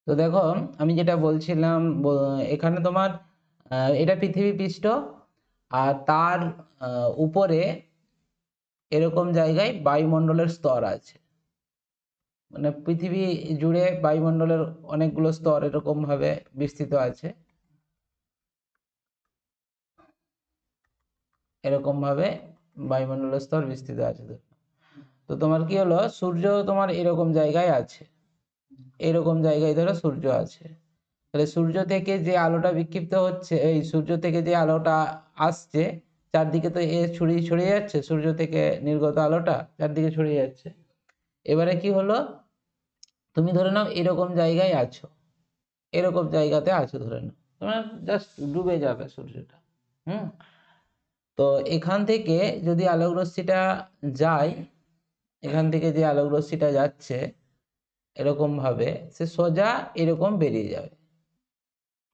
তো দেখো আমি যেটা বলছিলাম, এখানে তোমার এটা পৃথিবী পৃষ্ঠ, আর তার উপরে এরকম জায়গায় বায়ুমণ্ডলের স্তর আছে। মানে পৃথিবী জুড়ে বায়ুমণ্ডলের অনেকগুলো স্তর এরকম ভাবে বিস্তৃত আছে, এরকম ভাবে বায়ুমণ্ডলের স্তর বিস্তৃত আছে। তো তোমার কি হলো, সূর্য তোমার এরকম জায়গায় আছে, এরকম জায়গায় ধরো সূর্য আছে। তাহলে সূর্য থেকে যে আলোটা বিক্ষিপ্ত হচ্ছে, এই সূর্য থেকে যে আলোটা আসছে চারদিকে, তো এ ছড়িয়ে ছড়িয়ে যাচ্ছে, সূর্য থেকে নির্গত আলোটা চারদিকে ছড়িয়ে যাচ্ছে। এবারে কি হলো, তুমি ধরে নাও এরকম জায়গায় আছো, এরকম জায়গাতে আছো, ধরে নাও তোমার জাস্ট ডুবে যাবে সূর্যটা। হুম তো এখান থেকে যদি আলোক রশ্মিটা যায়, এখান থেকে যে আলোক রশ্মিটা যাচ্ছে এরকম ভাবে সে সোজা এরকম বেরিয়ে যাবে।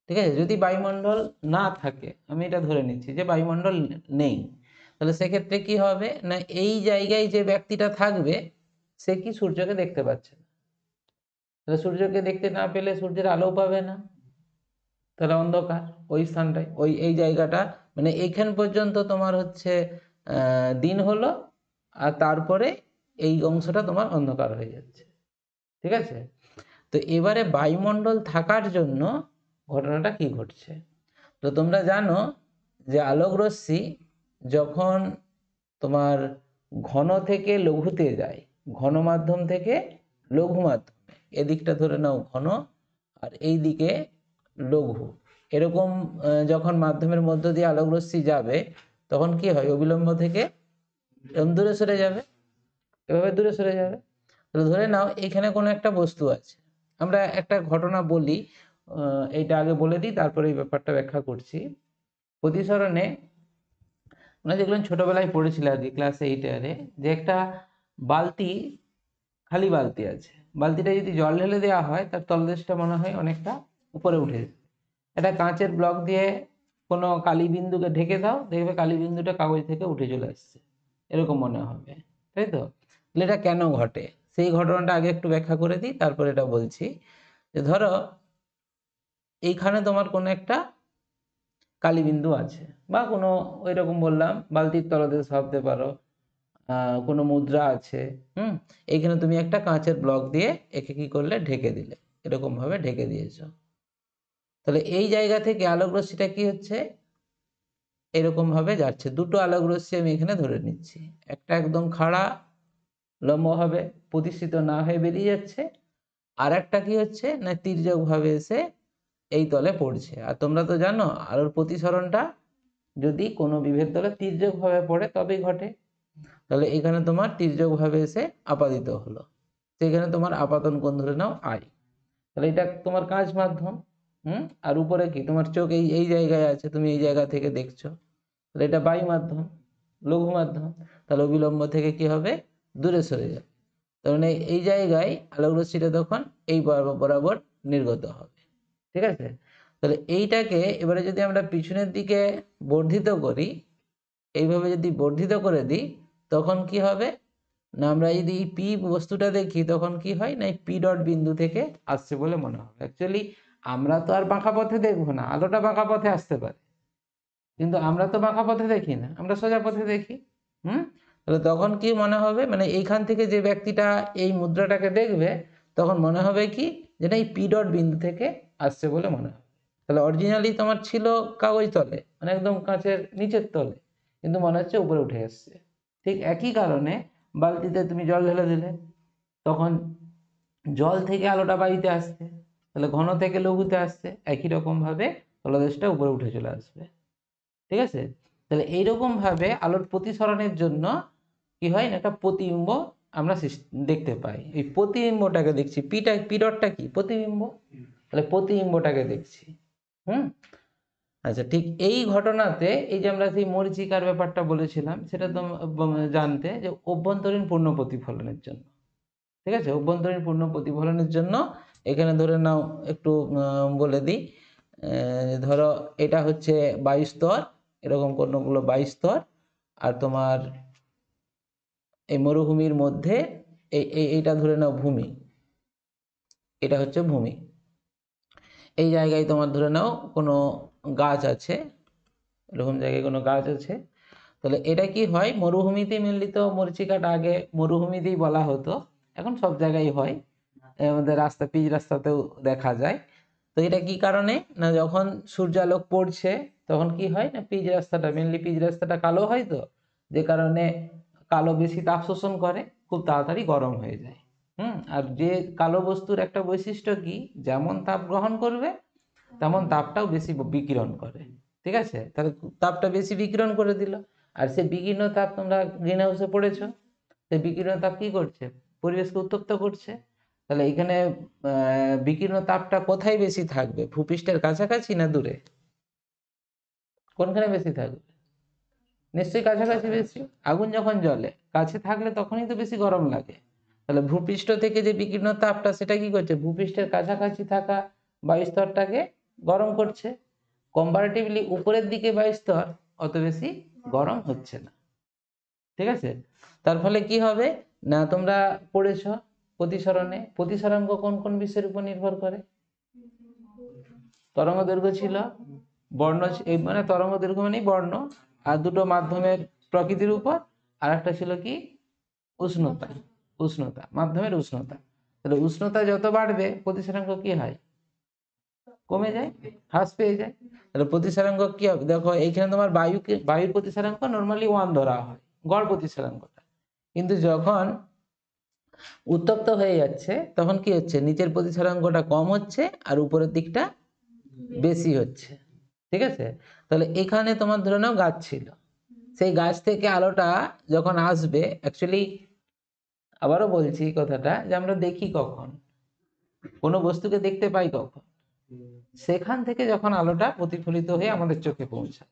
ঠিক আছে, যদি বায়ুমণ্ডল না থাকে, আমি এটা ধরে নিচ্ছি যে বায়ুমণ্ডল নেই, তাহলে সেক্ষেত্রে কি হবে না, এই জায়গায় যে ব্যক্তিটা থাকবে সে কি সূর্যকে দেখতে পাচ্ছে না। তাহলে সূর্যকে দেখতে না পেলে সূর্যের আলো পাবে না, তাহলে অন্ধকার ওই স্থানটায়, ওই এই জায়গাটা, মানে এইখান পর্যন্ত তোমার হচ্ছে দিন হলো, আর তারপরে এই অংশটা তোমার অন্ধকার হয়ে যাচ্ছে। ঠিক আছে, তো এবারে বায়ুমণ্ডল থাকার জন্য ঘটনাটা কি ঘটছে। তো তোমরা জানো যে আলোক রশ্মি যখন তোমার ঘন থেকে লঘুতে যায়, ঘন মাধ্যম থেকে লঘু মাধ্যমে, এদিকটা ধরে নাও ঘন আর এই দিকে লঘু, এরকম যখন মাধ্যমের মধ্য দিয়ে আলোক রশ্মি যাবে তখন কি হয়, অবিলম্ব থেকে দূরে সরে যাবে, এভাবে দূরে সরে যাবে। তাহলে ধরে নাও এখানে কোনো একটা বস্তু আছে, আমরা একটা ঘটনা বলি, এইটা আগে বলে দিই তারপরে এই ব্যাপারটা ব্যাখ্যা করছি। প্রতিসরণে আমরা যেগুলো ছোটবেলায় পড়েছিল আর কি, ক্লাস 8 যে একটা বালতি, খালি বালতি আছে, বালতিটা যদি জল ঢেলে দেওয়া হয় তার তলদেশটা মনে হয় অনেকটা উপরে উঠে যাবে। একটা কাঁচের ব্লক দিয়ে কোনো কালি বিন্দুকে ঢেকে দাও, দেখবে কালি বিন্দুটা কাগজ থেকে উঠে চলে আসছে, এরকম মনে হবে, তাই তো। তাহলে এটা কেন ঘটে সেই ঘটনাটা আগে একটু ব্যাখ্যা করে দিই, তারপর এটা বলছি। যে ধরো এইখানে তোমার কোনো একটা কালীবিন্দু আছে, বা কোনো ওই রকম বললাম বালতির তলদেশ ভাবতে পারো, কোনো মুদ্রা আছে। এইখানে তুমি একটা কাঁচের ব্লক দিয়ে একে কি করলে, ঢেকে দিলে, এরকম ভাবে ঢেকে দিয়েছো। তাহলে এই জায়গা থেকে আলোক রশ্মিটা কি হচ্ছে, এরকম ভাবে যাচ্ছে। দুটো আলোক রশ্মি আমি এখানে ধরে নিচ্ছি, একটা একদম খাড়া লম্বভাবে প্রতিষ্ঠিত না হয়ে বেরিয়ে যাচ্ছে, আর একটা কি হচ্ছে না তির্যক ভাবে এসে এই তলে পড়ছে। আর তোমরা তো জানো আলোর প্রতিসরণটা যদি কোনো বিভেদ তলে তির্যক ভাবে পড়ে তবেই ঘটে। তাহলে এখানে তোমার তির্যক ভাবে এসে আপাদিত হলো, সেখানে তোমার আপাতন কোণ ধরে নাও আই। তাহলে এটা তোমার কাঁচ মাধ্যম। আর উপরে কি তোমার চোখ এই এই জায়গায় আছে, তুমি এই জায়গা থেকে দেখছো, তাহলে এটা বায়ু মাধ্যম, লঘু মাধ্যম। তাহলে অবিলম্ব থেকে কি হবে, দূরে সরে যাবে। তার মানে এই জায়গায় আলোক রশ্মিটা তখন এই বরাবর নির্গত হবে। ঠিক আছে, তাহলে এইটাকে এবারে যদি আমরা পিছনের দিকে বর্ধিত করি, এইভাবে যদি বর্ধিত করে দিই তখন কি হবে না, আমরা যদি এই পি বস্তুটা দেখি তখন কি হয় না, এই পি ডট বিন্দু থেকে আসছে বলে মনে হবে। অ্যাকচুয়ালি আমরা তো আর বাঁকা পথে দেখবো না, আলোটা বাঁকা পথে আসতে পারে, কিন্তু আমরা তো বাঁকা পথে দেখি না, আমরা সোজা পথে দেখি। তাহলে তখন কি মনে হবে, মানে এইখান থেকে যে ব্যক্তিটা এই মুদ্রাটাকে দেখবে তখন মনে হবে কি, যেটা এই পি ডট বিন্দু থেকে আসছে বলে মনে হবে। তাহলে অরিজিনালি তোমার ছিল কাগজ তলে, মানে একদম কাঁচের নিচের তলে, কিন্তু মনে হচ্ছে উপরে উঠে এসছে। ঠিক একই কারণে বালতিতে তুমি জল ঢেলে দিলে, তখন জল থেকে আলোটা বায়ুতে আসছে, তাহলে ঘন থেকে লঘুতে আসছে, একই রকম ভাবে তলদেশটা উপরে উঠে চলে আসবে। ঠিক আছে, তাহলে এইরকম ভাবে আলোর প্রতিসরণের জন্য কি হয় না, একটা প্রতিবিম্ব আমরা দেখতে পাই। এই প্রতিবিম্বটাকে দেখছি, পি ডটটা কি, প্রতিবিম্ব, তাহলে প্রতিবিম্বটাকে দেখছি। আচ্ছা, ঠিক এই ঘটনাতে এই যে আমরা সেই মরীচিকার ব্যাপারটা বলেছিলাম, সেটা তো জানতে যে অভ্যন্তরীণ পূর্ণ প্রতিফলনের জন্য। ঠিক আছে, অভ্যন্তরীণ পূর্ণ প্রতিফলনের জন্য এখানে ধরে নাও একটু বলে দিই, ধরো এটা হচ্ছে বায়ুস্তর, এরকম কোনগুলো বায়ুস্তর, আর তোমার এই মরুভূমির মধ্যে এইটা ধরে নাও ভূমি, এটা হচ্ছে ভূমি। এই জায়গায় তোমার ধরে নাও কোনো গাছ আছে, এরকম জায়গায় কোনো গাছ আছে, তাহলে এটা কি হয়, মরুভূমিতে মেনলি তো মরীচিকাটা আগে মরুভূমিতেই বলা হতো, এখন সব জায়গায় হয়, আমাদের রাস্তা পিচ রাস্তাতেও দেখা যায়। তো এটা কি কারণে না, যখন সূর্যালোক পড়ছে তখন কি হয় না, পিচ রাস্তাটা মেনলি পিচ রাস্তাটা কালো হয়, তো যে কারণে কালো বেশি তাপ শোষণ করে, খুব তাড়াতাড়ি গরম হয়ে যায়। আর যে কালো বস্তুর একটা বৈশিষ্ট্য কি, যেমন তাপ গ্রহণ করবে তেমন তাপটাও বেশি বিকিরণ করে। ঠিক আছে, তাহলে তাপটা বেশি বিকিরণ করে দিল, আর সে বিকিরণ তাপ তোমরা গ্রিন হাউসে পড়েছো, সেই বিকিরণ তাপ কি করছে, পরিবেশকে উত্তপ্ত করছে। তাহলে এখানে বিকিরণ তাপটা কোথায় বেশি থাকবে, ভূপৃষ্ঠের কাছাকাছি না দূরে, কোনখানে বেশি থাকবে? নিশ্চয়ই কাছাকাছি বেশি। আগুন যখন জ্বলে কাছে থাকলে তখনই তো বেশি গরম লাগে। তাহলে ভূপৃষ্ঠ থেকে যে বিকিরণ তাপটা সেটা কি করছে, ভূপৃষ্ঠের কাছাকাছি থাকা বায়ুস্তরটাকে গরম করছে। কম্পারেটিভলি উপরের দিকে বায়ুস্তর অত বেশি গরম হচ্ছে না। ঠিক আছে, তার ফলে কি হবে না, তোমরা পড়েছ প্রতিসরণে, প্রতিসরাঙ্ক কোন কোন বিষয়ের উপর নির্ভর করে? তরঙ্গ দৈর্ঘ্য ছিল, বর্ণ, মানে তরঙ্গ দৈর্ঘ্য মানে বর্ণ, আর দুটো মাধ্যমের প্রকৃতির উপর, আর একটা ছিল কি, উষ্ণতা। উষ্ণতা, মাধ্যমের উষ্ণতা। তাহলে উষ্ণতা যত বাড়বে প্রতিসরাঙ্ক কি হয়, কমে যায়, হ্রাস পেয়ে যায়। তাহলে প্রতিসরাঙ্ক কি হবে, দেখো এইখানে তোমার বায়ুর প্রতিসরাঙ্ক নর্মালি 1 ধরা হয়, গড় প্রতিসরাঙ্কটা, কিন্তু যখন উত্তপ্ত হয়ে যাচ্ছে তখন কি হচ্ছে, নিচের প্রতিসরাঙ্কটা কম হচ্ছে আর উপরের দিকটা বেশি হচ্ছে। ঠিক আছে, তাহলে এখানে তোমার ধরে নাও গাছ ছিল, সেই গাছ থেকে আলোটা যখন আসবে, অ্যাকচুয়ালি আবারও বলছি কথাটা, যে আমরা দেখি কখন, কোনো বস্তুকে দেখতে পাই কখন, সেখান থেকে যখন আলোটা প্রতিফলিত হয়ে আমাদের চোখে পৌঁছায়।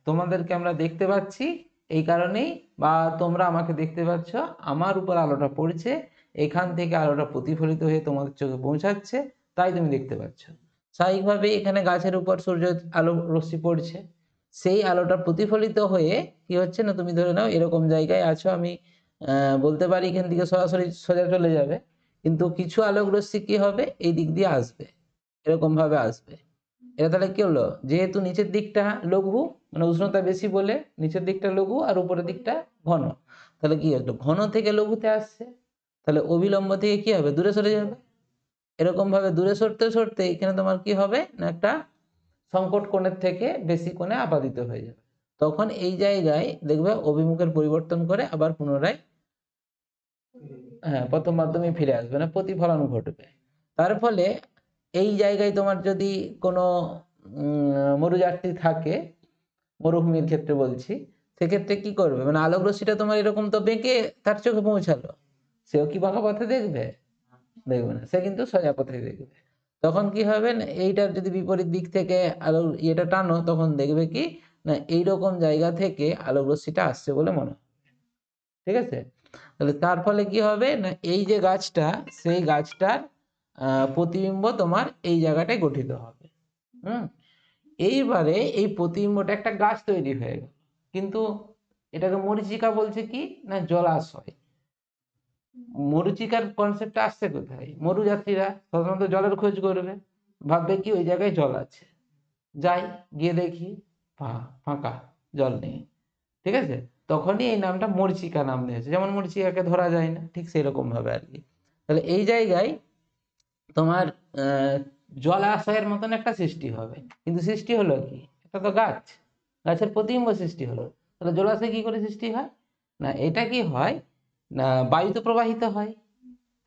তোমাদেরকে আমরা দেখতে পাচ্ছি এই কারণেই, বা তোমরা আমাকে দেখতে পাচ্ছ, আমার উপর আলোটা পড়ছে, এখান থেকে আলোটা প্রতিফলিত হয়ে তোমাদের চোখে পৌঁছাচ্ছে, তাই তুমি দেখতে পাচ্ছ। স্বাভাবিকভাবে এখানে গাছের উপর সূর্য আলো রশ্মি পড়ছে, সেই আলোটা প্রতিফলিত হয়ে কি হচ্ছে না, তুমি ধরে নাও এরকম জায়গায় আছো, আমি বলতে পারি এখান থেকে সরাসরি সোজা চলে যাবে, কিন্তু কিছু আলোক রশ্মি কি হবে, এই দিক দিয়ে আসবে, এরকম ভাবে আসবে। এটা তাহলে কি হলো, যেহেতু নিচের দিকটা লঘু, মানে উষ্ণতা বেশি বলে নিচের দিকটা লঘু আর উপরের দিকটা ঘন, তাহলে কি হলো, ঘন থেকে লঘুতে আসছে, তাহলে অবিলম্ব থেকে কি হবে, দূরে সরে যাবে। এরকম ভাবে দূরে সরতে সরতে এখানে তোমার কি হবে না, একটা সংকট কোণের থেকে বেশি কোণে আপাদিত হয়ে যাবে। তখন এই জায়গায় দেখবে অভিমুখের পরিবর্তন করে আবার পুনরায় প্রথম মাধ্যমে ফিরে আসবে, না প্রতিফলন ঘটবে। তার ফলে এই জায়গায় তোমার যদি কোনো মরুযাত্রী থাকে, মরুভূমির ক্ষেত্রে বলছি, সেক্ষেত্রে কি করবে, মানে আলোক রশ্মিটা তোমার এরকম তো বেঁকে তার চোখে পৌঁছালো, সেও কি বাঁকা পথে দেখবে? দেখবে না, সে কিন্তু সোজা পথে দেখবে। তখন কি হবে না, এইটার যদি বিপরীত দিক থেকে আলো ইয়েটা টানো, তখন দেখবে কি না, এইরকম জায়গা থেকে আলোক রশ্মিটা আসছে বলে মনে হয়। ঠিক আছে, তাহলে তার ফলে কি হবে না, এই যে গাছটা, সেই গাছটার প্রতিবিম্ব তোমার এই জায়গাটায় গঠিত হবে। এইবারে এই প্রতিবিম্বটা একটা গাছ তৈরি হয়ে গেল, কিন্তু এটাকে মরীচিকা বলছে কি না, জলাশয়। মরীচিকার কনসেপ্টটা আসছে কোথায়, মরুযাত্রীরা সাধারণত জলের খোঁজ করবে, ভাববে কি ওই জায়গায় জল আছে, যাই গিয়ে দেখি ফাঁকা, জল নেই। ঠিক আছে, তখনই এই নামটা মরীচিকা নাম দিয়েছে, যেমন মরীচিকাকে ধরা যায় না, ঠিক সেরকম ভাবে আর কি। তাহলে এই জায়গায় তোমার জলাশয়ের মতন একটা সৃষ্টি হবে, কিন্তু সৃষ্টি হলো কি, এটা তো গাছ, গাছের প্রতিবিম্ব সৃষ্টি হলো। তাহলে জলাশয় কি করে সৃষ্টি হয় না, এটা কি হয় না, বায়ুতে প্রবাহিত হয়,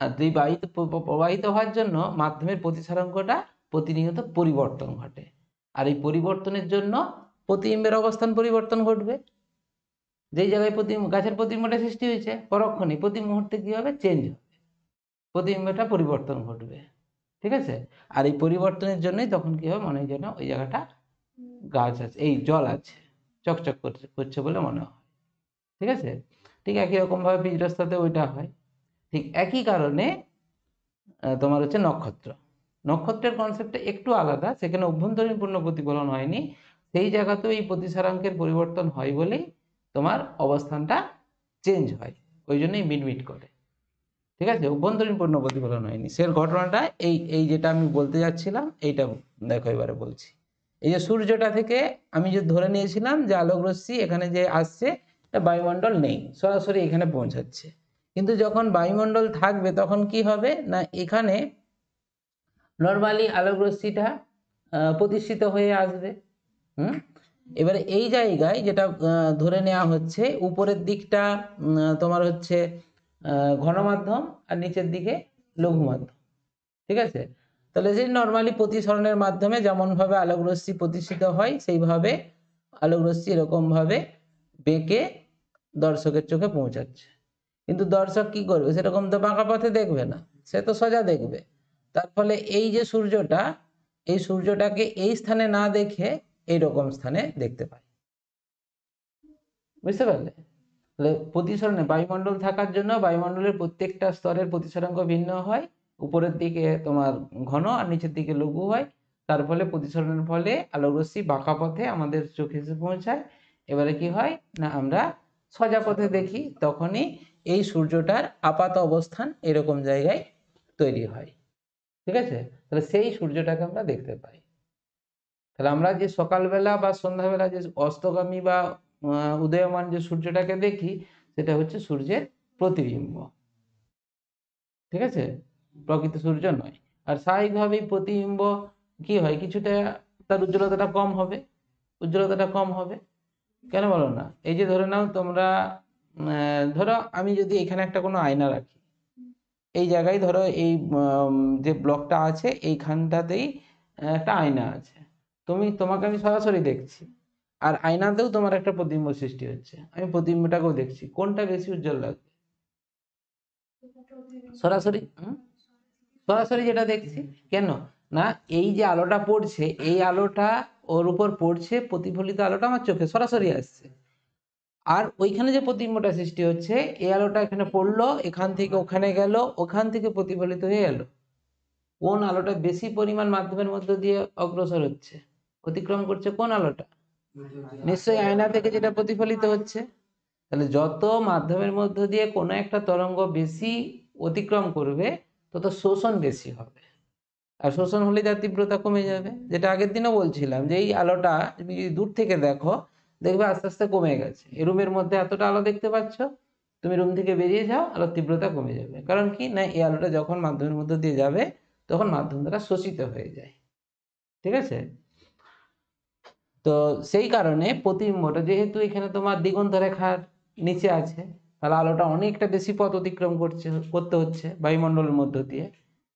আর এই বায়ুতে প্রবাহিত হওয়ার জন্য মাধ্যমের প্রতিসরাঙ্কটা প্রতিনিয়ত পরিবর্তন ঘটে, আর এই পরিবর্তনের জন্য প্রতিবিম্বের অবস্থান পরিবর্তন ঘটবে। যেই জায়গায় গাছের প্রতিবিম্বটা সৃষ্টি হয়েছে, পরক্ষণে প্রতি মুহূর্তে কি হবে, চেঞ্জ হবে, প্রতিবিম্বটা পরিবর্তন ঘটবে। ঠিক আছে, আর এই পরিবর্তনের জন্যই তখন কি হবে, মনে হয় যেন ওই জায়গাটা গাছ আছে, এই জল আছে, চকচক করছে করছে বলে মনে হয়। ঠিক আছে, ঠিক একই রকম ভাবে পিচ রাস্তাতে ওইটা হয়। ঠিক একই কারণে তোমার হচ্ছে নক্ষত্র, নক্ষত্রের কনসেপ্টটা একটু আলাদা, সেখানে অভ্যন্তরীণ পূর্ণ প্রতিফলন হয়নি, সেই জায়গাতেও এই প্রতিসারাঙ্কের পরিবর্তন হয় বলেই তোমার অবস্থানটা চেঞ্জ হয়, ওই জন্যই মিটমিট করে। ঠিক আছে, অভ্যন্তরীণ পূর্ণ প্রতিফলন হয়নি। সে ঘটনাটা এই এই যেটা আমি বলতে যাচ্ছিলাম এইটা দেখো এবারে বলছি। এই যে সূর্যটা থেকে আমি যে ধরে নিয়েছিলাম যে আলোক রশ্মি এখানে যে আসছে, এটা বায়ুমণ্ডল নেই, সরাসরি এখানে পৌঁছাচ্ছে। কিন্তু যখন বায়ুমণ্ডল থাকবে তখন কি হবে না, এখানে নর্মালি আলোক রশ্মিটা প্রতিষ্ঠিত হয়ে আসবে। এবারে এই জায়গায় যেটা ধরে নেওয়া হচ্ছে, উপরের দিকটা তোমার হচ্ছে ঘন মাধ্যম আর নিচের দিকে লঘু মাধ্যম। ঠিক আছে, তাহলে যে নর্মালি প্রতিসরণের মাধ্যমে যেমনভাবে আলোক রশ্মি প্রতিষ্ঠিত হয়, সেইভাবে আলোক রশ্মি এরকমভাবে বেঁকে দর্শকের চোখে পৌঁছাচ্ছে। কিন্তু দর্শক কি করবে, সেরকম তো বাঁকা পথে দেখবে না, সে তো সোজা দেখবে। তার ফলে এই যে সূর্যটা, এই সূর্যটাকে এই স্থানে না দেখে এইরকম স্থানে দেখতে পায়। বুঝতে পারলে? তাহলে প্রতিসরণে বায়ুমণ্ডল থাকার জন্য বায়ুমণ্ডলের প্রত্যেকটা স্তরের প্রতিসরাঙ্ক ভিন্ন হয়। উপরের দিকে তোমার ঘন আর নিচের দিকে লঘু হয়। তার ফলে প্রতিসরণের ফলে আলোক রশ্মি বাঁকা পথে আমাদের চোখে এসে পৌঁছায়। এবারে কি হয় না, আমরা সোজা পথে দেখি, তখনই এই সূর্যটার আপাত অবস্থান এরকম জায়গায় তৈরি হয়। ঠিক আছে, তাহলে সেই সূর্যটাকে আমরা দেখতে পাই। তাহলে আমরা যে সকালবেলা বা সন্ধ্যাবেলা যে অস্তগামী বা উদীয়মান যে সূর্যটাকে দেখি, সেটা হচ্ছে সূর্যের প্রতিবিম্ব। ঠিক আছে, প্রকৃত সূর্য নয়। আর স্বাভাবিকভাবেই প্রতিবিম্ব কি হয়, কিছুটা তার উজ্জ্বলতাটা কম হবে, উজ্জ্বলতাটা কম হবে। কেন বলো না, এই যে ধরে নাও তোমরা, ধরো আমি যদি এখানে একটা কোনো আয়না রাখি, এই জায়গায় ধরো এই যে ব্লকটা আছে এইখানটাতেই একটা আয়না আছে, তোমাকে আমি সরাসরি দেখছি, আর আয়নাতেও তোমার একটা প্রতিবিম্ব সৃষ্টি হচ্ছে, আমি প্রতিবিম্বটাকেও দেখছি, কোনটা বেশি উজ্জ্বল লাগবে? সরাসরি, সরাসরি যেটা দেখছি। কেন না, এই যে আলোটা পড়ছে, এই আলোটা ওর উপর পড়ছে, প্রতিফলিত আলোটা আমার চোখে সরাসরি আসছে। আর ওইখানে যে প্রতিবিম্বটা সৃষ্টি হচ্ছে, এই আলোটা এখানে পড়লো, এখান থেকে ওখানে গেল, ওখান থেকে প্রতিফলিত হয়ে গেল। কোন আলোটা বেশি পরিমাণ মাধ্যমের মধ্য দিয়ে অগ্রসর হচ্ছে, অতিক্রম করছে, কোন আলোটা? নিশ্চয়ই আয়না থেকে যেটা প্রতিফলিত হচ্ছে। তাহলে যত মাধ্যমের মধ্য দিয়ে কোনো একটা তরঙ্গ বেশি অতিক্রম করবে, তত শোষণ বেশি হবে, আর শোষণ হলে তার তীব্রতা কমে যাবে। যেটা আগের দিনও বলছিলাম যে এই আলোটা তুমি যদি দূর থেকে দেখো, দেখবে আস্তে আস্তে কমে গেছে। এই রুমের মধ্যে এতটা আলো দেখতে পাচ্ছ, তুমি রুম থেকে বেরিয়ে যাও, আলোর তীব্রতা কমে যাবে। কারণ কি না, এই আলোটা যখন মাধ্যমের মধ্যে দিয়ে যাবে, তখন মাধ্যম দ্বারা শোষিত হয়ে যায়। ঠিক আছে, তো সেই কারণে প্রতিবিম্বটা যেহেতু এখানে তোমার দিগন্ত রেখার নিচে আছে, তাহলে আলোটা অনেকটা বেশি পথ অতিক্রম করতে হচ্ছে বায়ুমণ্ডলের মধ্য দিয়ে।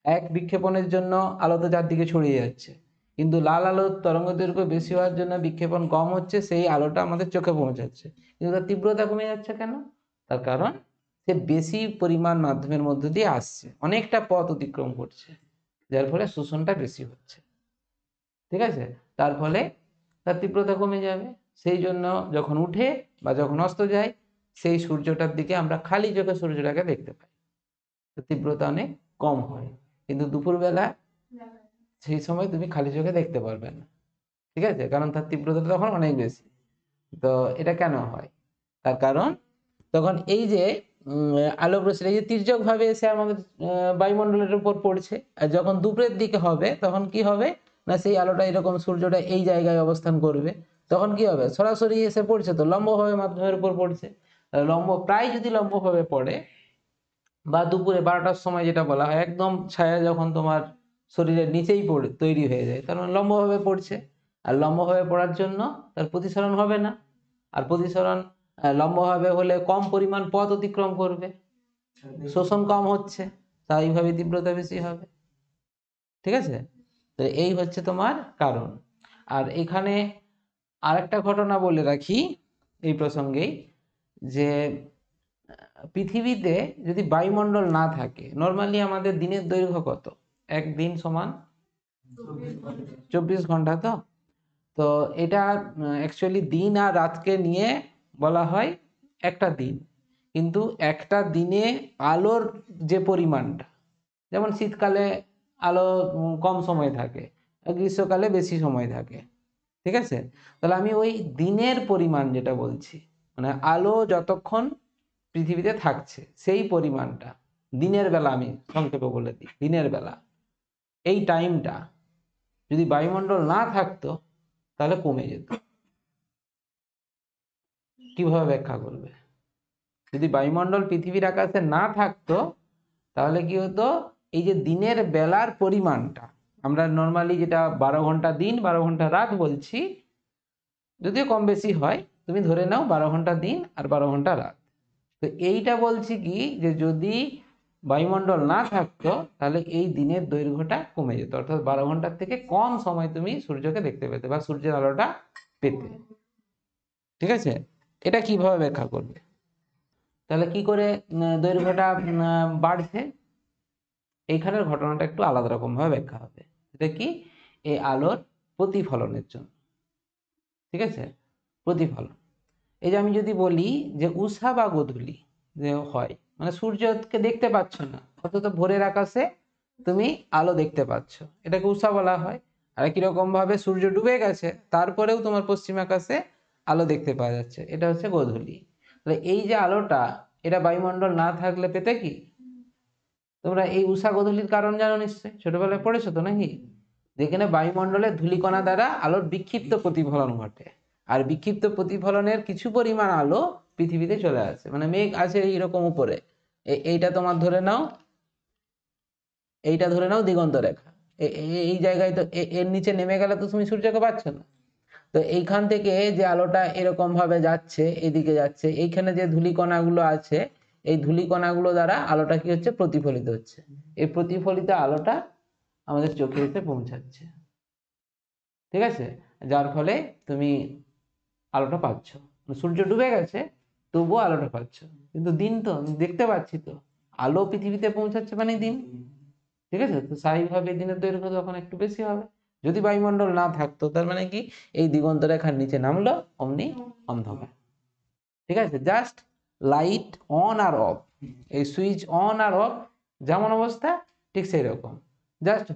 এক বিক্ষেপণের জন্য আলো তো চারদিকে ছড়িয়ে যাচ্ছে, কিন্তু লাল আলোর তরঙ্গ দৈর্ঘ্য বেশি হওয়ার জন্য বিক্ষেপণ কম হচ্ছে, সেই আলোটা আমাদের চোখে পৌঁছাচ্ছে, কিন্তু তার তীব্রতা কমে যাচ্ছে। কেন? তার কারণ সে বেশি পরিমাণ মাধ্যমের মধ্য দিয়ে আসছে, অনেকটা পথ অতিক্রম করছে, যার ফলে শোষণটা বেশি হচ্ছে। ঠিক আছে, তার ফলে তার তীব্রতা কমে যাবে। সেই জন্য যখন উঠে বা যখন অস্ত যায়, সেই সূর্যটার দিকে আমরা খালি চোখে সূর্যটাকে দেখতে পাই, তীব্রতা অনেক কম হয়। কিন্তু দুপুরবেলা সেই সময় তুমি খালি চোখে দেখতে পারবে না। ঠিক আছে, কারণ তার তীব্রতা তখন অনেক বেশি। তো এটা কেন হয়? তার কারণ তখন এই যে আলোক রশ্মি এই যে তির্যক ভাবে এসে আমাদের বায়ুমণ্ডলের উপর পড়ছে, আর যখন দুপুরের দিকে হবে তখন কি হবে না, সেই আলোটা এরকম সূর্যটা এই জায়গায় অবস্থান করবে, তখন কি হবে, সরাসরি এসে পড়ছে তো লম্বভাবে মাধ্যমের উপর পড়ছে। প্রায় যদি লম্বভাবে পড়ে, বা দুপুরে 12টার সময় যেটা বলা হয়, একদম ছায়া যখন তোমার শরীরের নিচেই তৈরি হয়ে যায়, তার মানে লম্বভাবে পড়ছে। আর লম্বভাবে পড়ার জন্য তার প্রতিসরণ হবে না, আর প্রতিসরণ লম্বভাবে হলে কম পরিমাণ পথ অতিক্রম করবে, শোষণ কম হচ্ছে, স্বাভাবিকভাবে তীব্রতা বেশি হবে। ঠিক আছে, তো এই হচ্ছে তোমার কারণ। আর এখানে আরেকটা ঘটনা বলে রাখি এই প্রসঙ্গেই, যে পৃথিবীতে যদি বায়ুমণ্ডল না থাকে, নর্মালি আমাদের দিনের দৈর্ঘ্য কত? একদিন সমান 24 ঘন্টা। তো তো এটা অ্যাকচুয়ালি দিন আর রাতকে নিয়ে বলা হয় একটা দিন। কিন্তু একটা দিনে আলোর যে পরিমাণটা, যেমন শীতকালে আলো কম সময় থাকে, গ্রীষ্মকালে বেশি সময় থাকে। ঠিক আছে, তাহলে আমি ওই দিনের পরিমাণ যেটা বলছি, মানে আলো যতক্ষণ পৃথিবীতে থাকছে সেই পরিমাণটা, দিনের বেলা, আমি সংক্ষেপে বলে দিই, দিনের বেলা এই টাইমটা যদি বায়ুমণ্ডল না থাকতো তাহলে কমে যেত। কিভাবে ব্যাখ্যা করবে? যদি বায়ুমণ্ডল পৃথিবীর আকাশে না থাকতো তাহলে কি হতো, এই যে দিনের বেলার পরিমাণটা, আমরা নর্মালি যেটা 12 ঘন্টা দিন 12 ঘন্টা রাত বলছি, যদিও কম বেশি হয়, তুমি ধরে নাও 12 ঘন্টা দিন আর 12 ঘন্টা রাত। তো এইটা বলছি কি, যে যদি বায়ুমণ্ডল না থাকতো তাহলে এই দিনের দৈর্ঘ্যটা কমে যেত, অর্থাৎ 12 ঘন্টার থেকে কম সময় তুমি সূর্যকে দেখতে পেতে বা সূর্যের আলোটা পেতে। ঠিক আছে, এটা কিভাবে ব্যাখ্যা করবে? তাহলে কি করে দৈর্ঘ্যটা বাড়ছে? এইখানের ঘটনাটা একটু আলাদা রকম ভাবে ব্যাখ্যা হবে। এটা কি, এই আলোর প্রতিফলনের জন্য। ঠিক আছে, প্রতিফলন। এই যে আমি যদি বলি যে উষা বা গোধূলি যে হয়, মানে সূর্যকে দেখতে পাচ্ছ না, অথচ ভোরের আকাশে তুমি আলো দেখতে পাচ্ছ, এটাকে উষা বলা হয়। আর কিরকম ভাবে সূর্য ডুবে গেছে তারপরেও তোমার পশ্চিম আকাশে আলো দেখতে পাওয়া যাচ্ছে, এটা হচ্ছে গোধূলি। তাহলে এই যে আলোটা, এটা বায়ুমণ্ডল না থাকলে পেতে কি? তোমরা এই উষা গোধূলির কারণ জানো নিশ্চয়ই, ছোটবেলায় পড়েছো তো নাকি? যেখানে বায়ুমণ্ডলের ধূলিকণা দ্বারা আলোর বিক্ষিপ্ত প্রতিফলন ঘটে, আর বিক্ষিপ্ত প্রতিফলনের কিছু পরিমাণ আলো পৃথিবীতে চলে আসে, মানে মেঘ আছে এইরকম উপরে, এইটা তোমার ধরে নাও, এইটা ধরে নাও দিগন্ত রেখা, এই জায়গায় তো এর নিচে নেমে গেলে তো তুমি সূর্যকে পাচ্ছ না। তো এইখান থেকে যে আলোটা এরকম ভাবে যাচ্ছে, এদিকে যাচ্ছে, এইখানে যে ধূলিকণাগুলো আছে, এই ধূলিকণাগুলো দ্বারা আলোটা কি হচ্ছে, প্রতিফলিত হচ্ছে। এই প্রতিফলিত আলোটা আমাদের চোখে এসে পৌঁছাচ্ছে। ঠিক আছে, যার ফলে তুমি আলোটা পাচ্ছ। সূর্য ডুবে গেছে তবুও আলোটা পাচ্ছ, কিন্তু দিন তো আমি দেখতে পাচ্ছি, তো আলো পৃথিবীতে পৌঁছাচ্ছে মানে দিন। ঠিক আছে, তো স্বাভাবিকভাবে দিনের দৈর্ঘ্য তখন একটু বেশি হবে। যদি বায়ুমণ্ডল না থাকতো তার মানে কি, এই দিগন্ত রেখার নিচে নামলো অমনি অন্ধকার। ঠিক আছে, জাস্ট লাইট অন আর অফ, এই সুইচ অন আর অফ যেমন অবস্থা ঠিক সেই রকম। জাস্ট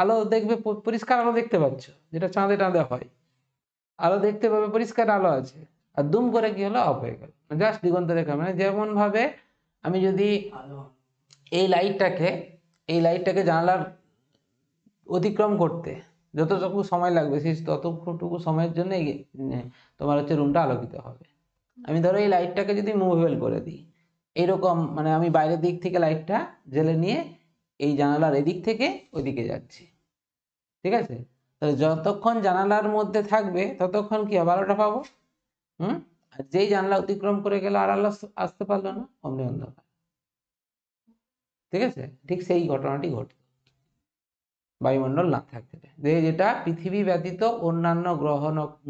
আলো দেখবে, পরিষ্কার আলো দেখতে পাচ্ছ, যেটা চাঁদে টাঁদে হয়, আলো দেখতে পাবে, পরিষ্কার আলো আছে, আর দুম করে কি হলো, অফ হয়ে গেল। জাস্ট দিগন্ত রেখা, মানে যেমন ভাবে আমি যদি এই লাইটটাকে এই লাইটটাকে জানালার অতিক্রম করতে যতটুকু সময় লাগবে, সেই ততটুকু সময়ের জন্য তোমার হচ্ছে রুমটা আলোকিত হবে। আমি ধরো এই লাইটটাকে যদি মুভেবল করে দিই, এইরকম, মানে আমি বাইরের দিক থেকে লাইটটা জ্বেলে নিয়ে এই জানালার এদিক থেকে ওইদিকে যাচ্ছি। ঠিক আছে, তাহলে যতক্ষণ জানালার মধ্যে থাকবে ততক্ষণ কি হবে, আলোটা পাবো। আর যেই জানলা অতিক্রম করে গেলে আর আলো আসতে পারলো না, অমনি অন্ধকার। ঠিক আছে, ঠিক সেই ঘটনাটি ঘটে বায়ুমণ্ডল না থাকতে, যেটা পৃথিবী ব্যতীত অন্যান্য গ্রহ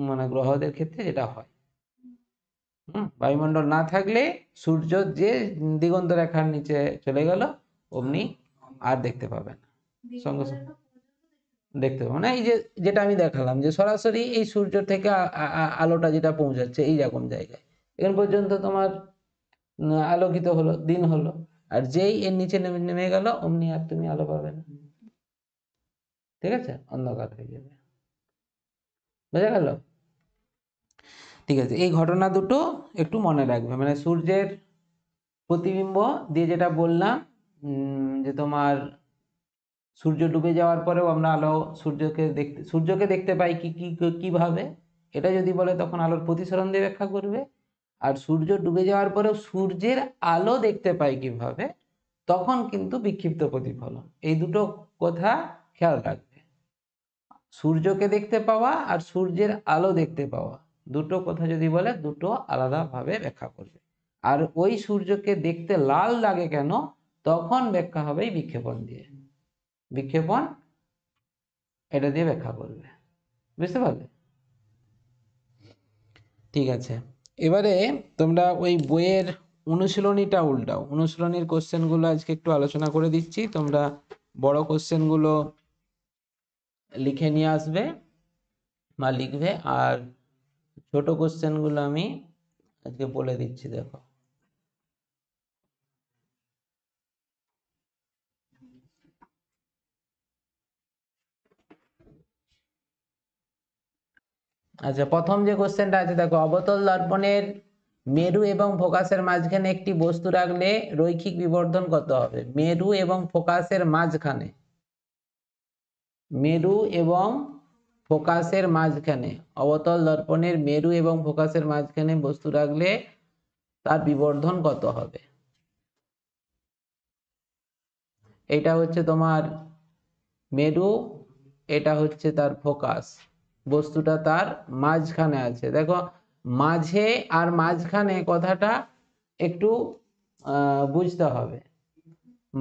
মানে গ্রহদের ক্ষেত্রে যেটা হয়। বায়ুমণ্ডল না থাকলে সূর্য যে দিগন্ত রেখার নিচে চলে গেল অমনি আর দেখতে পাবেন, সঙ্গে সঙ্গে দেখতে পাবেন না। এই যে যেটা আমি দেখালাম, যে সরাসরি এই সূর্য থেকে আলোটা যেটা পৌঁছাচ্ছে এই রকম জায়গায়, এখন পর্যন্ত তোমার আলোকিত হলো, দিন হলো, আর যেই এর নিচে নেমে গেল অমনি আর তুমি আলো পাবে না। ঠিক আছে, অন্ধকার হয়ে যাবে। বোঝা গেল? ঠিক আছে, এই ঘটনা দুটো একটু মনে রাখবে, মানে সূর্যের প্রতিবিম্ব দিয়ে যেটা বললাম, যে তোমার সূর্য ডুবে যাওয়ার পরেও আমরা আলো সূর্যকে দেখতে পাই কিভাবে, এটা যদি বলে তখন আলোর প্রতিসরণ দিয়ে ব্যাখ্যা করবে। আর সূর্য ডুবে যাওয়ার পরেও সূর্যের আলো দেখতে পাই কিভাবে, তখন কিন্তু বিক্ষিপ্ত প্রতিফলন। এই দুটো কথা খেয়াল রাখবে। সূর্যকে দেখতে পাওয়া আর সূর্যের আলো দেখতে পাওয়া, দুটো কথা যদি বলে দুটো আলাদাভাবে ব্যাখ্যা করবে। আর ওই সূর্যকে দেখতে লাল লাগে কেন, তখন ব্যাখ্যা হবে এই বিক্ষেপণ দিয়ে। বিক্ষেপণ এটা দিয়ে ব্যাখ্যা করবে। বুঝতে পারলে? ঠিক আছে, এবারে তোমরা ওই বইয়ের অনুশীলনীটা উল্টাও। অনুশীলনীর কোশ্চেনগুলো আজকে একটু আলোচনা করে দিচ্ছি, তোমরা বড় কোশ্চেনগুলো লিখে নিয়ে আসবে বা লিখবে, আর ছোট কোশ্চেনগুলো আমি আজকে বলে দিচ্ছি। দেখো, আচ্ছা, প্রথম যে কোশ্চেনটা আছে দেখো, অবতল দর্পণের মেরু এবং ফোকাসের মাঝখানে একটি বস্তু রাখলে রৈখিক বিবর্ধন কত হবে? মেরু এবং ফোকাসের মাঝখানে, মেরু এবং ফোকাসের মাঝখানে, অবতল দর্পণের মেরু এবং ফোকাসের মাঝখানে বস্তু রাখলে তার বিবর্ধন কত হবে? এটা হচ্ছে তোমার মেরু, এটা হচ্ছে তার ফোকাস, বস্তুটা তার মাঝখানে আছে। দেখো মাঝে আর মাঝখানে কথাটা একটু বুঝতে হবে।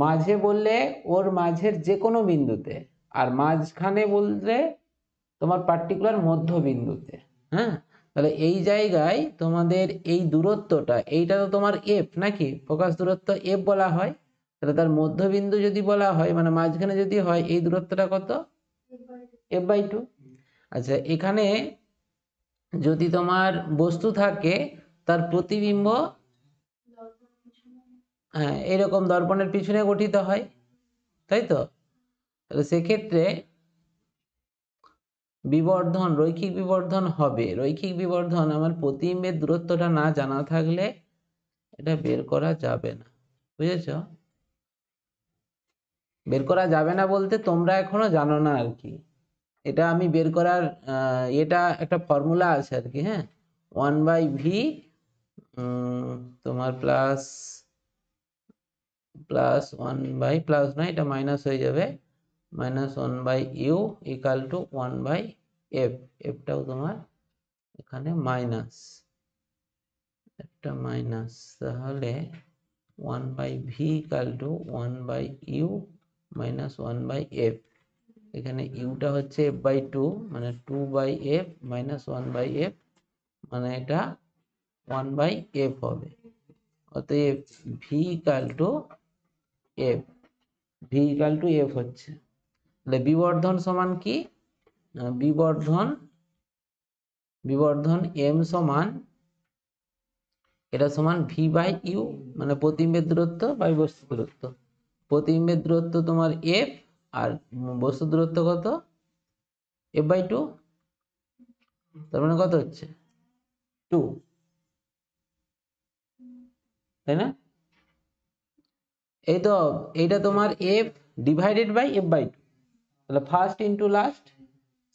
মাঝে বললে ওর মাঝের যে কোনো বিন্দুতে, আর মাঝখানে বললে তোমার পার্টিকুলার মধ্যবিন্দুতে। হ্যাঁ, তাহলে এই জায়গায় তোমাদের এই দূরত্বটা, এইটা তো তোমার এফ নাকি, ফোকাস দূরত্ব এফ বলা হয়। তাহলে তার মধ্যবিন্দু যদি বলা হয়, মানে মাঝখানে যদি হয়, এই দূরত্বটা কত? f/2। আচ্ছা, এখানে যদি তোমার বস্তু থাকে, তার প্রতিবিম্ব হ্যাঁ এরকম দর্পণের পিছনে গঠিত হয়, তাই তো? তাহলে সেক্ষেত্রে বিবর্ধন, রৈখিক বিবর্ধন হবে। রৈখিক বিবর্ধন আমার প্রতিবিম্বের দূরত্বটা না জানা থাকলে এটা বের করা যাবে না, বুঝেছ? বের করা যাবে না বলতে তোমরা এখনো জানো না আর কি। এটা আমি বের করার এটা একটা ফর্মুলা আছে আর কি। হ্যাঁ, 1/v তোমার প্লাস প্লাস 1/, প্লাস নয় এটা মাইনাস হয়ে যাবে, -1/u ইকাল টু 1/f। এফটাও তোমার এখানে মাইনাস, একটা মাইনাস, তাহলে 1/v equal to 1/u minus 1/f। এখানে ইউটা হচ্ছে f/2, মানে 2/f মাইনাস 1/f, মানে এটা 1/f হবে। অতএব v equal to f, v equal to f হচ্ছে। তাহলে বিবর্ধন সমান কি? বিবর্ধন বিবর্ধন m সমান, এটা সমান v/u, মানে প্রতিবিম্বের দূরত্ব বাই বস্তু দূরত্ব। প্রতিবিম্বের দূরত্ব তোমার f, আর বস্তু দূরত্ব কত? f/2। তার মানে কত হচ্ছে? 2, তাই না? এই তো, এইটা তোমার f ডিভাইডেড বাই f/2। তাহলে first into last,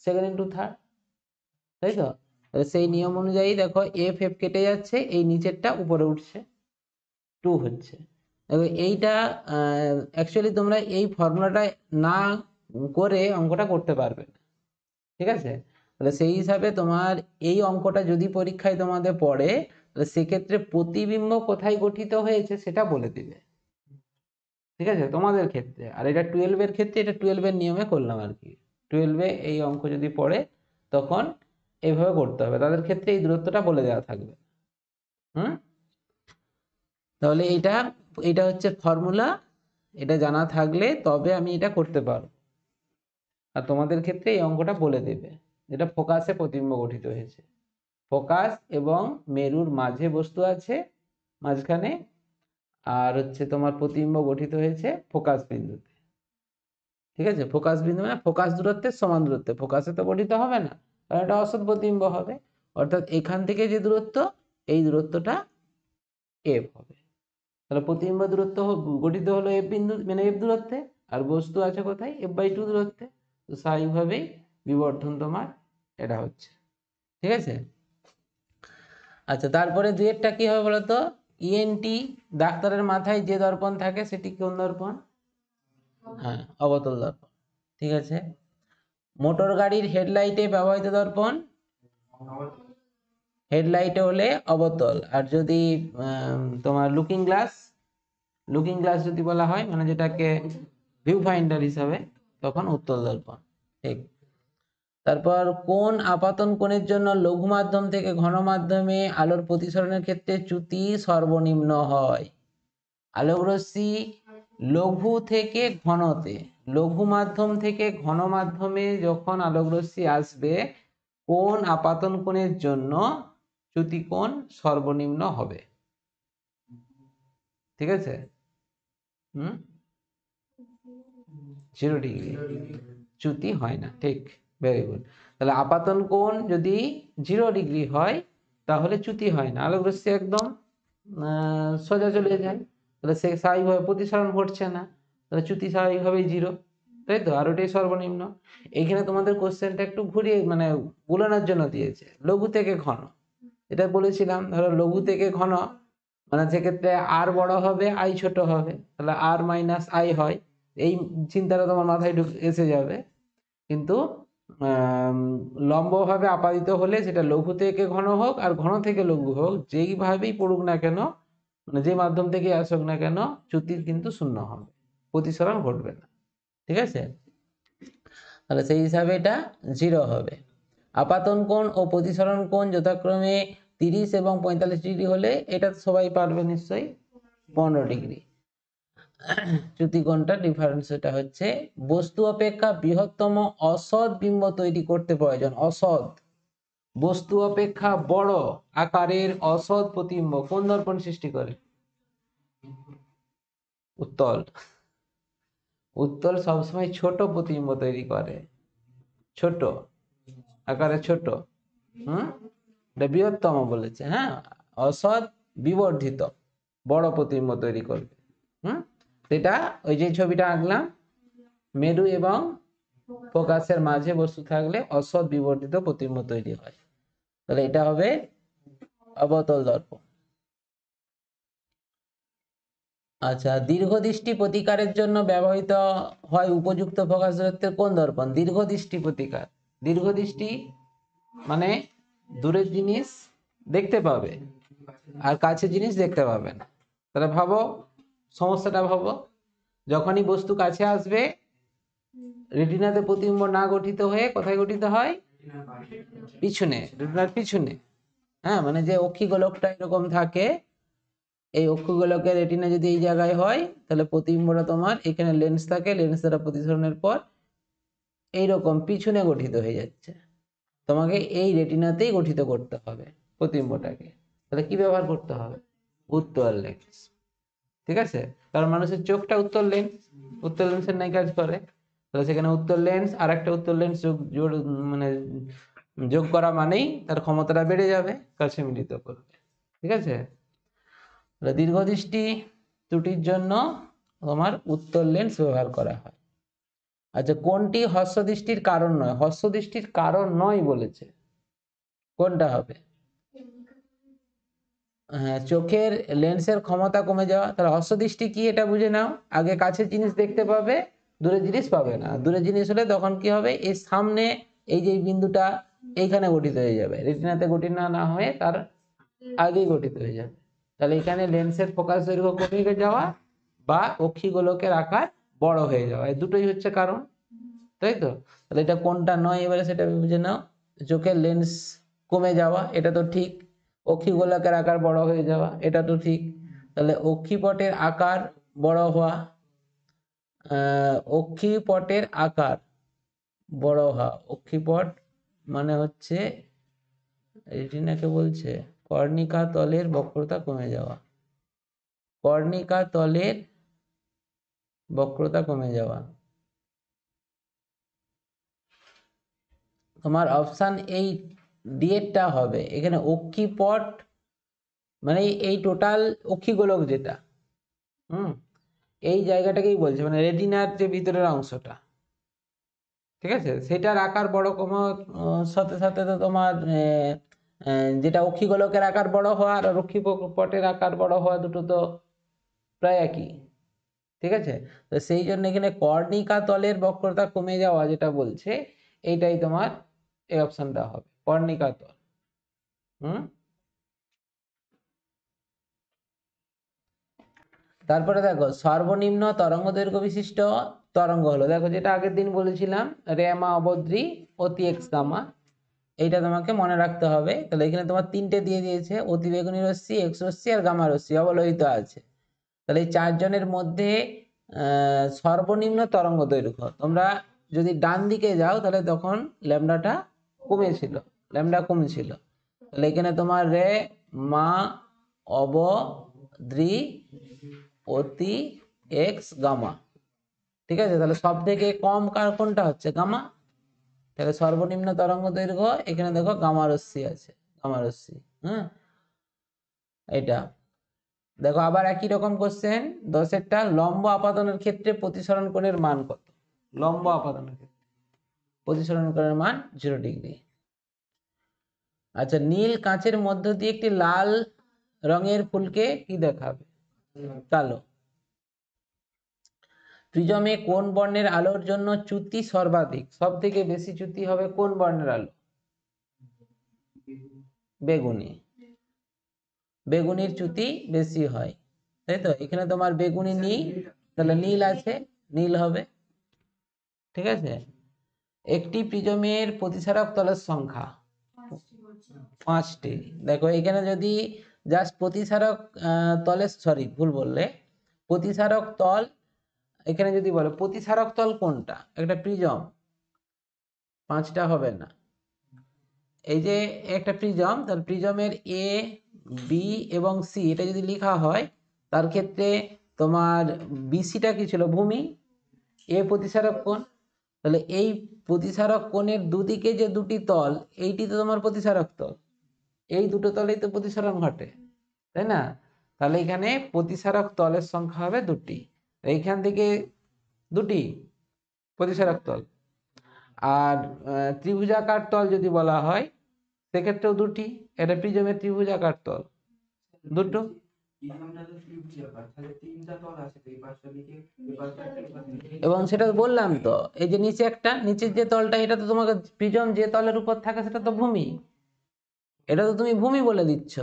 second into third, তাই তো? সেই নিয়ম অনুযায়ী দেখো এফ এফ কেটে যাচ্ছে, এই নিচেরটা উপরে উঠছে, 2 হচ্ছে। এইটা অ্যাকচুয়ালি তোমরা এই ফর্মুলাটা না করে অঙ্কটা করতে পারবে না, ঠিক আছে? তাহলে সেই হিসাবে তোমার এই অঙ্কটা যদি পরীক্ষায় তোমাদের পড়ে, তাহলে সেক্ষেত্রে প্রতিবিম্ব কোথায় গঠিত হয়েছে সেটা বলে দিবে, ঠিক আছে, তোমাদের ক্ষেত্রে। আর এটা 12 এর ক্ষেত্রে, এটা 12 এর নিয়মে করলাম আর কি। 12 এই অঙ্ক যদি পড়ে তখন এইভাবে করতে হবে, তাদের ক্ষেত্রে এই দূরত্বটা বলে দেওয়া থাকবে। হুম, তাহলে এইটা এটা হচ্ছে ফর্মুলা, এটা জানা থাকলে তবে আমি এটা করতে পারবো। আর তোমাদের ক্ষেত্রে এই অঙ্কটা বলে দেবে, যেটা ফোকাসে প্রতিবিম্ব গঠিত হয়েছে। ফোকাস এবং মেরুর মাঝে বস্তু আছে মাঝখানে, আর হচ্ছে তোমার প্রতিবিম্ব গঠিত হয়েছে ফোকাস বিন্দুতে, ঠিক আছে? ফোকাস বিন্দু মানে ফোকাস দূরত্বের সমান দূরত্বে, ফোকাসে তো গঠিত হবে না, কারণ এটা অসৎ প্রতিবিম্ব হবে। অর্থাৎ এখান থেকে যে দূরত্ব, এই দূরত্বটা এফ হবে। তাহলে প্রতিবিম্ব দূরত্ব গঠিত হলো এফ বিন্দু, মানে এফ দূরত্বে, আর বস্তু আছে কোথায়? f/2 দূরত্বে। তো স্বাভাবিকভাবেই বিবর্ধন তোমার এটা হচ্ছে, ঠিক আছে? আচ্ছা, তারপরে দুইয়েরটা কি হবে বলতো? ইএনটি, ডাক্তারের মাথায় যে দর্পণ থাকে সেটি কোন দর্পণ? হ্যাঁ, অবতল দর্পণ, ঠিক আছে। মোটর গাড়ির হেডলাইটে ব্যবহৃত দর্পণ, হেডলাইটে হলে অবতল, আর যদি তোমার লুকিং গ্লাস, লুকিং গ্লাস যদি বলা হয়, মানে যেটাকে ভিউ ফাইন্ডার হিসাবে, তখন উত্তল দর্পণ, ঠিক। তারপর কোন আপাতন কোণের জন্য লঘু মাধ্যম থেকে ঘন মাধ্যমে আলোর প্রতিসরণের ক্ষেত্রে চ্যুতি সর্বনিম্ন হয়? আলোক রশ্মি লঘু থেকে ঘনতে, লঘু মাধ্যম থেকে ঘন মাধ্যমে যখন আলোক রশ্মি আসবে, কোন আপাতন কোণের জন্য চ্যুতি কোণ সর্বনিম্ন হবে? ঠিক আছে, 0 ডিগ্রি, চ্যুতি হয় না, ঠিক, ভেরি গুড। তাহলে আপাতন কোণ যদি 0 ডিগ্রি হয়, তাহলে চ্যুতি হয় না, আলোক রশ্মি একদম সোজা চলে যায়, তাহলে সে স্বাভাবিকভাবে প্রতিসরণ ঘটছে না, তাহলে চ্যুতি স্বাভাবিকভাবেই 0, তাই তো? আর ওটাই সর্বনিম্ন। এইখানে তোমাদের কোশ্চেনটা একটু ঘুরিয়ে মানে বুলানোর জন্য দিয়েছে, লঘু থেকে ঘন। এটা বলেছিলাম, ধরো লঘু থেকে ঘন মানে সেক্ষেত্রে আর বড় হবে, আই ছোট হবে, তাহলে আর মাইনাস আই হয়, এই চিন্তাটা তোমার মাথায় এসে যাবে। কিন্তু লম্বভাবে আপাদিত হলে সেটা লঘু থেকে ঘন হোক আর ঘন থেকে লঘু হোক, যেইভাবেই পড়ুক না কেন, মানে যে মাধ্যম থেকে আসুক না কেন, চ্যুতির কিন্তু শূন্য হবে, প্রতিসরণ ঘটবে না। ঠিক আছে? তাহলে সেই হিসাবে এটা 0 হবে। আপাতন কোণ ও প্রতিসরণ কোণ যথাক্রমে 30 এবং 45 ডিগ্রি হলে, এটা সবাই পারবে নিশ্চয়ই, 15 ডিগ্রি। চ্যুতি কোণটা ডিফারেন্স, এটা হচ্ছে বস্তু অপেক্ষা বৃহত্তম অসৎ বিম্ব তৈরি করতে প্রয়োজন। অসৎ বস্তু অপেক্ষা বড় আকারের অসৎ প্রতিবিম্ব কোন দর্পণ সৃষ্টি করে? উত্তল। উত্তল সবসময় ছোট প্রতিবিম্ব তৈরি করে, ছোট আকারে ছোট। এটা বৃহত্তম বলেছে, হ্যাঁ, অসৎ বিবর্ধিত বড় প্রতিবিম্ব তৈরি করবে। এটা ওই যে ছবিটা আঁকলাম, মেরু এবং ফোকাসের মাঝে বস্তু থাকলে অসৎ বিবর্ধিত প্রতিবিম্ব তৈরি হয়, তাহলে এটা হবে অবতল দর্পণ। আচ্ছা, দীর্ঘদৃষ্টি প্রতিকারের জন্য ব্যবহৃত হয় উপযুক্ত ফোকাস দূরত্বের কোন দর্পণ? দীর্ঘদৃষ্টি প্রতিকার, দীর্ঘদৃষ্টি মানে দূরের জিনিস দেখতে পাবে আর কাছের জিনিস দেখতে পাবে না। তাহলে ভাবো সমস্যাটা, ভাবো যখনই বস্তু কাছে আসবে রেটিনাতে প্রতিবিম্ব না গঠিত হয়ে কোথায় গঠিত হয়? পিছনে, রেটিনার পিছনে। হ্যাঁ, মানে যে অক্ষিগোলকটা এরকম থাকে, এই অক্ষিগোলকের রেটিনা যদি এই জায়গায় হয়, তাহলে প্রতিবিম্বটা তোমার এখানে লেন্স থাকে, লেন্স দ্বারা প্রতিসরণের পর এইরকম পিছনে গঠিত হয়ে যাচ্ছে। তোমাকে এই রেটিনাতেই গঠিত করতে হবে প্রতিবিম্বটাকে। তাহলে কি ব্যবহার করতে হবে? উত্তল লেন্স। ঠিক আছে? কারণ মানুষের চোখটা উত্তল লেন্স, উত্তল লেন্সের নাই কাজ করে, তাহলে সেখানে উত্তল লেন্স আর একটা উত্তল লেন্স মানে যোগ করা মানেই তার ক্ষমতাটা বেড়ে যাবে, কাছে মিলিত করবে। ঠিক আছে? দীর্ঘদৃষ্টি ত্রুটির জন্য তোমার উত্তল লেন্স ব্যবহার করা হয়। আচ্ছা, কোনটি হ্রস্বদৃষ্টির কারণ নয়? হ্রস্বদৃষ্টির কারণ নয় বলেছে, কোনটা হবে? হ্যাঁ, চোখের লেন্সের ক্ষমতা কমে যাওয়া। তাহলে হ্রস্বদৃষ্টি কি এটা বুঝে নাও, আগে কাছের জিনিস দেখতে পাবে, দূরের জিনিস পাবে না। দূরের জিনিস হলে তখন কি হবে? এই সামনে এই যে বিন্দুটা এইখানে গঠিত হয়ে যাবে, রেটিনাতে গঠিত না হয়ে তার আগেই গঠিত হয়ে যাবে। তাহলে এখানে লেন্সের ফোকাস দৈর্ঘ্য কমে যাওয়া বা অক্ষিগোলকের আকার বড় হয়ে যাওয়া, এই দুটোই হচ্ছে কারণ, তাই তো? তাহলে এটা কোনটা নয় এবারে সেটা বুঝে নাও। চোখের লেন্স কমে যাওয়া এটা তো ঠিক, অক্ষিগোলকের আকার বড় হয়ে যাওয়া এটা তো ঠিক। তাহলে অক্ষিপটের আকার বড় হওয়া, অক্ষিপটের আকার বড় হওয়া, অক্ষিপট মানে হচ্ছে রেটিনাকে বলছে কর্ণিকা তলের বক্রতা কমে যাওয়া, কর্ণিকা তলের বক্রতা কমে যাওয়া। তোমার অপশান এই ডিএটা হবে এখানে। অক্ষিপট মানে এই টোটাল অক্ষিগোলক যেটা, এই জায়গাটাকেই বলছে, মানে রেটিনার যে ভিতরের অংশটা, ঠিক আছে, সেটার আকার বড় কমার সাথে সাথে তো তোমার যেটা অক্ষিগোলকের আকার বড় হওয়া আর অক্ষিপটের আকার বড় হওয়া দুটো তো প্রায় একই। ঠিক আছে? তো সেই জন্য এখানে কর্ণিকা তলের বক্রতা কমে যাওয়া যেটা বলছে, এইটাই তোমার এই অপশনটা হবে, কর্ণিকা তল। তারপরে দেখো সর্বনিম্ন তরঙ্গ দৈর্ঘ্য বিশিষ্ট তরঙ্গ হলো, দেখো যেটা আগের দিন বলেছিলাম, রেমা, অবদ্রি, অতি এক্স গামা, এইটা তোমাকে মনে রাখতে হবে। তাহলে এখানে তোমার তিনটে দিয়ে দিয়েছে, অতিবেগুনি রশ্মি, এক্স রশ্মি আর গামা রশ্মি অবলোহিত আছে। তাহলে এই চারজনের মধ্যে সর্বনিম্ন তরঙ্গ দৈর্ঘ্য, তোমরা যদি ডান দিকে যাও তাহলে তখন ল্যামডাটা কমেছিল, ল্যামডা কমছিল। তাহলে এখানে তোমার রে, মা, অব, দ্রি, অতি, এক্স, গামা। ঠিক আছে? তাহলে সব থেকে কম কার কোনটা হচ্ছে? গামা। তাহলে সর্বনিম্ন তরঙ্গ দৈর্ঘ্য এখানে দেখো গামা রশ্মি আছে, গামা রশ্মি। হ্যাঁ, এটা দেখো আবার একই রকম কোশ্চেন 10-এরটা, লম্ব আপাতনের ক্ষেত্রে প্রতিসরণ কোণের মান কত? লম্ব আপাতনের ক্ষেত্রে প্রতিসরণ কোণের মান 0 ডিগ্রি। আচ্ছা, নীল কাঁচের মধ্য দিয়ে একটি লাল রঙের ফুলকে কি দেখাবে? কালো। প্রিজমে কোন বর্ণের আলোর জন্য চ্যুতি সর্বাধিক? সব থেকে বেশি চ্যুতি হবে কোন বর্ণের আলো? বেগুনি। বেগুনির চ্যুতি বেশি হয়, তাই তো? এখানে তোমার বেগুনি নীল, তাহলে নীল আছে, নীল হবে। ঠিক আছে। একটি প্রিজমের প্রতিসারক তলের সংখ্যা 5টি। দেখো এখানে যদি জাস্ট প্রতিসারক তলের, সরি ভুল বললে, প্রতিসারক তল, এখানে যদি বলো প্রতিসারক তল কোনটা, একটা প্রিজম, 5টা হবে না। এই যে একটা প্রিজম, তার প্রিজমের এ, বি এবং সি এটা যদি লেখা হয়, তার ক্ষেত্রে তোমার বিসিটা কি ছিল? ভূমি। এ প্রতিসারক কোণ, তাহলে এই প্রতিসারক কোণের দুদিকে যে দুটি তল, এইটি তো তোমার প্রতিসারক তল, এই দুটো তলেই তো প্রতিসরণ ঘটে, তাই না? তাহলে এখানে প্রতিসারক তলের সংখ্যা হবে 2টি, এইখান থেকে 2টি প্রতিসারক তল। আর ত্রিভুজাকার তল যদি বলা হয় সেক্ষেত্রেও 2টি, এটা প্রিজমের ত্রিভুজাকার তল, 2টো। এবং সেটা বললাম তো, এই যে নিচে একটা, নিচের যে তলটা, এটা তো তোমাকে প্রিজম যে তলের উপর থাকে সেটা তো ভূমি, এটা তো তুমি ভূমি বলে দিচ্ছ,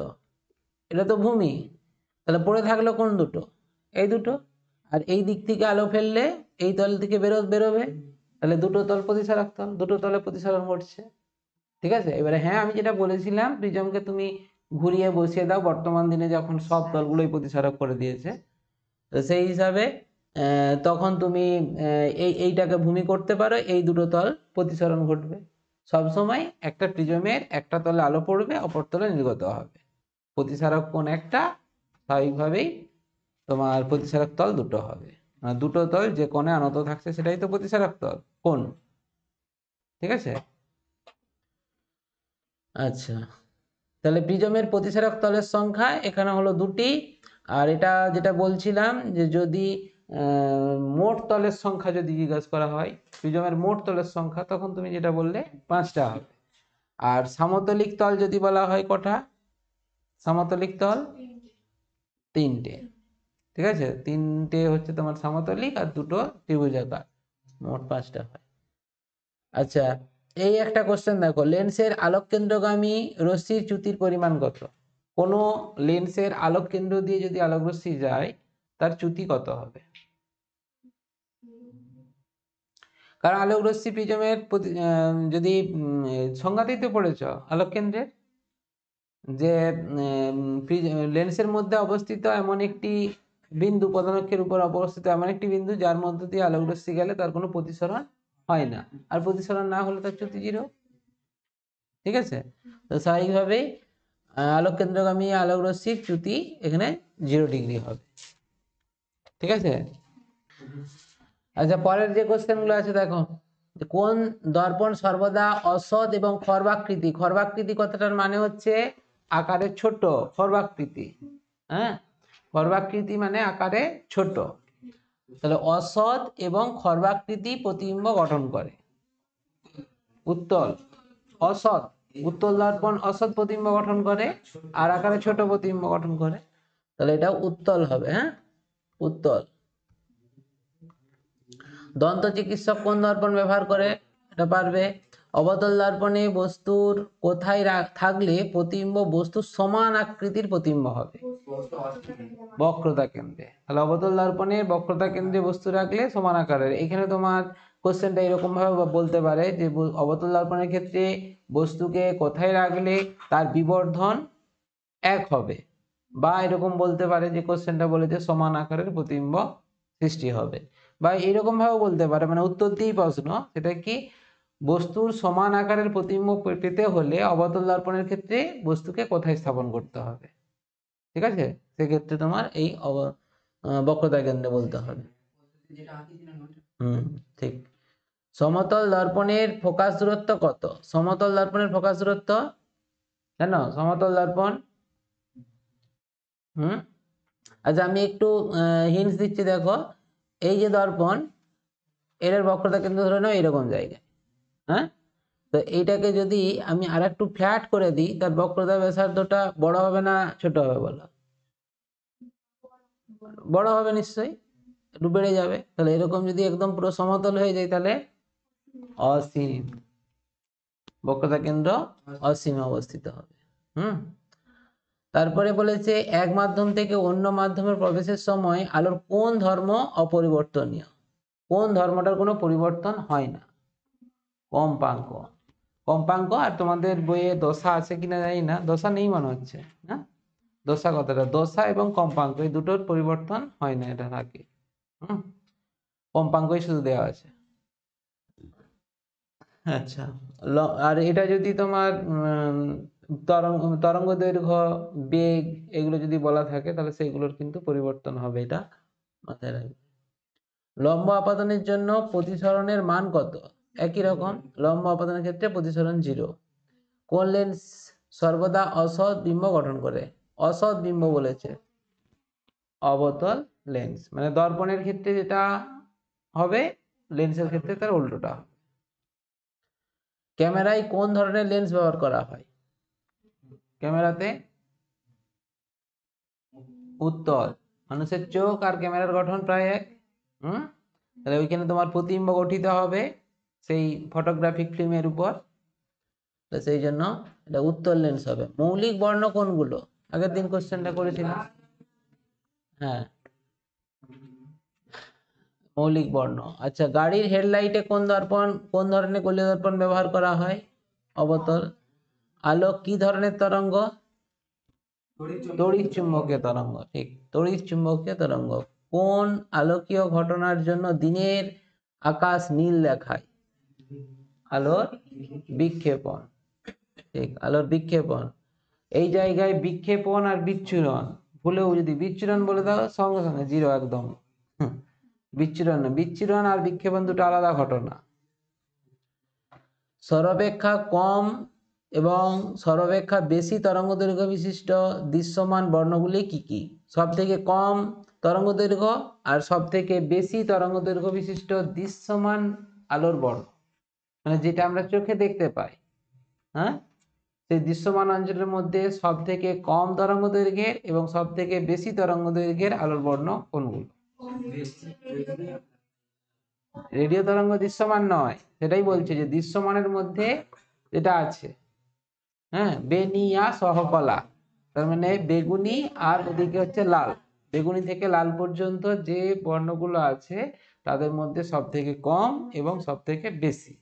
এটা তো ভূমি। তাহলে পড়ে থাকলো কোন দুটো? এই দুটো। আর এই দিক থেকে আলো ফেললে এই তল থেকে বেরোবে, তাহলে দুটো তল প্রতিসারক তল, দুটো তলে প্রতিসরণ ঘটছে। ঠিক আছে। এবারে হ্যাঁ, আমি যেটা বলেছিলাম প্রিজমকে তুমি ঘুরিয়ে বসিয়ে দাও, বর্তমান দিনে যখন সব তলগুলোই প্রতিসারক করে দিয়েছে, তো সেই হিসাবে তখন তুমি এইটাকে ভূমি করতে পারো, এই দুটো তল প্রতিসরণ ঘটবে। সবসময় একটা প্রিজমের একটা তলে আলো পড়বে, অপর তলে নির্গত হবে। প্রতিসারক কোণ একটা, স্বাভাবিকভাবেই তোমার প্রতিসারক তল দুটো হবে, মানে দুটো তল যে কোণে আনত থাকছে সেটাই তো প্রতিসারক তল কোণ। ঠিক আছে। আচ্ছা, তাহলে প্রিজমের প্রতিসারক তলের সংখ্যা এখানে হলো 2টি। আর এটা যেটা বলছিলাম যে যদি মোট তলের সংখ্যা যদি জিজ্ঞাসা করা হয়, প্রিজমের মোট তলের সংখ্যা, তখন তুমি যেটা বললে 5টা হবে। আর সমতলিক তল যদি বলা হয় কটা? সমতলিক তল 3টে। ঠিক আছে, 3টে হচ্ছে তোমার সমতলিক আর 2টো ত্রিভুজাকার, মোট 5টা হয়। আচ্ছা, এই একটা কোশ্চেন দেখো, লেন্সের আলোক কেন্দ্রগামী রশ্মির চ্যুতির পরিমাণ কত? কোনো লেন্সের আলোক কেন্দ্র দিয়ে যদি আলোক রশ্মি যায়, তার চ্যুতি কত হবে? কারণ আলোক রশ্মি প্রিজমের যদি সংজ্ঞাতেই তো পড়েছ আলোক কেন্দ্রের, যে লেন্সের মধ্যে অবস্থিত এমন একটি বিন্দু, পদানক্ষের উপর অবস্থিত এমন একটি বিন্দু যার মধ্য দিয়ে আলোক রশ্মি গেলে তার কোনো প্রতিসরণ হয় না, আর প্রতিসরণ না হলে তার চ্যুতি 0। ঠিক আছে। তো স্বাভাবিকভাবেই আলোক কেন্দ্রগামী আলোক রশ্মির চ্যুতি এখানে 0 ডিগ্রি হবে। ঠিক আছে। আচ্ছা, পরের যে কোশ্চেনগুলো আছে দেখো, কোন দর্পণ সর্বদা অসৎ এবং খর্বাকৃতি? খর্বাকৃতি কথাটার মানে হচ্ছে আকারে ছোট, খর্বাকৃতি। হ্যাঁ, খর্বাকৃতি মানে আকারে ছোট। তাহলে অসৎ এবং খর্বাকৃতি প্রতিবিম্ব গঠন করে। উত্তল, অসৎ, উত্তল দর্পণ অসৎ প্রতিবিম্ব গঠন করে আর আকারে ছোট প্রতিবিম্ব গঠন করে, তাহলে এটা উত্তল হবে। হ্যাঁ, উত্তল। দন্ত চিকিৎসক কোন দর্পণ ব্যবহার করে? এটা পারবে। অবতল দর্পণে বস্তুর কোথায় থাকলে প্রতিবিম্ব বস্তুর সমান আকৃতির প্রতিবিম্ব হবে? বক্রতা কেন্দ্রে। তাহলে অবতল দর্পণে বক্রতা কেন্দ্রে বস্তু রাখলে সমান আকারের। এখানে তোমার কোশ্চেনটা এরকম ভাবে বলতে পারে যে অবতল দর্পণের ক্ষেত্রে বস্তুকে কোথায় রাখলে তার বিবর্ধন 1 হবে, বা এরকম বলতে পারে যে কোশ্চেনটা বলেছে সমান আকারের প্রতিবিম্ব সৃষ্টি হবে, বা এরকম ভাবে বলতে পারে, মানে উত্তর দিয়েই প্রশ্ন, সেটা কি বস্তুর সমান আকারের প্রতিবিম্ব পেতে হলে অবতল দর্পণের ক্ষেত্রে বস্তুকে কোথায় স্থাপন করতে হবে। ঠিক আছে, সেক্ষেত্রে তোমার এই বক্রতা কেন্দ্রে বলতে হবে। ঠিক। সমতল দর্পণের ফোকাস দূরত্ব কত? সমতল দর্পণের ফোকাস দূরত্ব জানো সমতল দর্পণ। আচ্ছা আমি একটু হিন্টস দিচ্ছি, দেখো এই যে দর্পণ, এর বক্রতা কেন্দ্র ধরে নাও এরকম জায়গায়। হ্যাঁ, তো এইটাকে যদি আমি আর একটু ফ্ল্যাট করে দিই, তার বক্রতা ব্যাসার্ধটা বড় হবে না ছোট হবে বলো? বড় হবে নিশ্চয়ই, একটু বেড়ে যাবে। তাহলে এরকম যদি একদম পুরো সমতল হয়ে যায় তাহলে অসীম, বক্রতা কেন্দ্র অসীমে অবস্থিত হবে। তারপরে বলেছে এক মাধ্যম থেকে অন্য মাধ্যমের প্রবেশের সময় আলোর কোন ধর্ম অপরিবর্তনীয়? কোন ধর্মটার কোনো পরিবর্তন হয় না? কম্পাঙ্ক। কম্পাঙ্ক। আর তোমাদের বইয়ে দশা আছে কিনা জানি না, দশা নেই মনে হচ্ছে না। দশা কথাটা, দশা এবং কম্পাঙ্ক এই দুটোর পরিবর্তন হয় না, এটা থাকে। কম্পাঙ্কই শুধু দেওয়া আছে। আচ্ছা, আর এটা যদি তোমার তরঙ্গ দৈর্ঘ্য, বেগ এগুলো যদি বলা থাকে তাহলে সেগুলোর কিন্তু পরিবর্তন হবে, এটা মাথায় রাখবে। লম্ব আপাতনের জন্য প্রতিসরণের মান কত? একই রকম, লম্ব আপাতনের ক্ষেত্রে প্রতিসরণ 0। কোন লেন্স সর্বদা অসৎ বিম্ব গঠন করে? অসৎ বিম্ব বলেছে, অবতল লেন্স। মানে দর্পণের ক্ষেত্রে যেটা হবে, লেন্সের ক্ষেত্রে তার উল্টোটা। ক্যামেরায় কোন ধরনের লেন্স ব্যবহার করা হয়? ক্যামেরাতে উত্তল। মানুষের চোখ আর ক্যামেরার গঠন প্রায় এক। তাহলে ওইখানে তোমার প্রতিবিম্ব গঠিত হবে সেই ফটোগ্রাফিক ফিল্মের উপর, তো সেই জন্য এটা উত্তল লেন্স হবে। মৌলিক বর্ণ কোনগুলো? আগের দিন কোশ্চেনটা করেছিলাম। হ্যাঁ, মৌলিক বর্ণ। আচ্ছা, গাড়ির হেডলাইটে কোন ধরনের গোলীয় দর্পণ ব্যবহার করা হয়? অবতল। আলো কি ধরনের তরঙ্গ? তড়িৎ চুম্বকীয় তরঙ্গ। ঠিক, তড়িৎ চুম্বকীয় তরঙ্গ। কোন আলোকীয় ঘটনার জন্য দিনের আকাশ নীল দেখায়? আলোর বিক্ষেপণ। ঠিক, আলোর বিক্ষেপণ। এই জায়গায় বিক্ষেপণ আর বিচ্ছুরণ, ভুলেও যদি বিচ্ছুরণ বলে দাও সঙ্গে সঙ্গে 0 একদম। বিচ্ছুরণ না, বিচ্ছুরণ আর বিক্ষেপণ দুটো আলাদা ঘটনা। সর্বাপেক্ষা কম এবং সর্বাপেক্ষা বেশি তরঙ্গ দৈর্ঘ্য বিশিষ্ট দৃশ্যমান বর্ণগুলি কি কি? সব থেকে কম তরঙ্গ দৈর্ঘ্য আর সব থেকে বেশি তরঙ্গ দৈর্ঘ্য বিশিষ্ট দৃশ্যমান আলোর বর্ণ, মানে যেটা আমরা চোখে দেখতে পাই। হ্যাঁ, সেই দৃশ্যমান অঞ্চলের মধ্যে সব থেকে কম তরঙ্গ দৈর্ঘ্যের এবং সব থেকে বেশি তরঙ্গ দৈর্ঘ্যের আলোর বর্ণ কোনগুলো? রেডিও তরঙ্গ দৃশ্যমান নয়, সেটাই বলছে যে দৃশ্যমানের মধ্যে যেটা আছে। হ্যাঁ, বেনিয়া সহকলা, তার মানে বেগুনি আর ওদিকে হচ্ছে লাল। বেগুনি থেকে লাল পর্যন্ত যে বর্ণগুলো আছে তাদের মধ্যে সব থেকে কম এবং সব থেকে বেশি।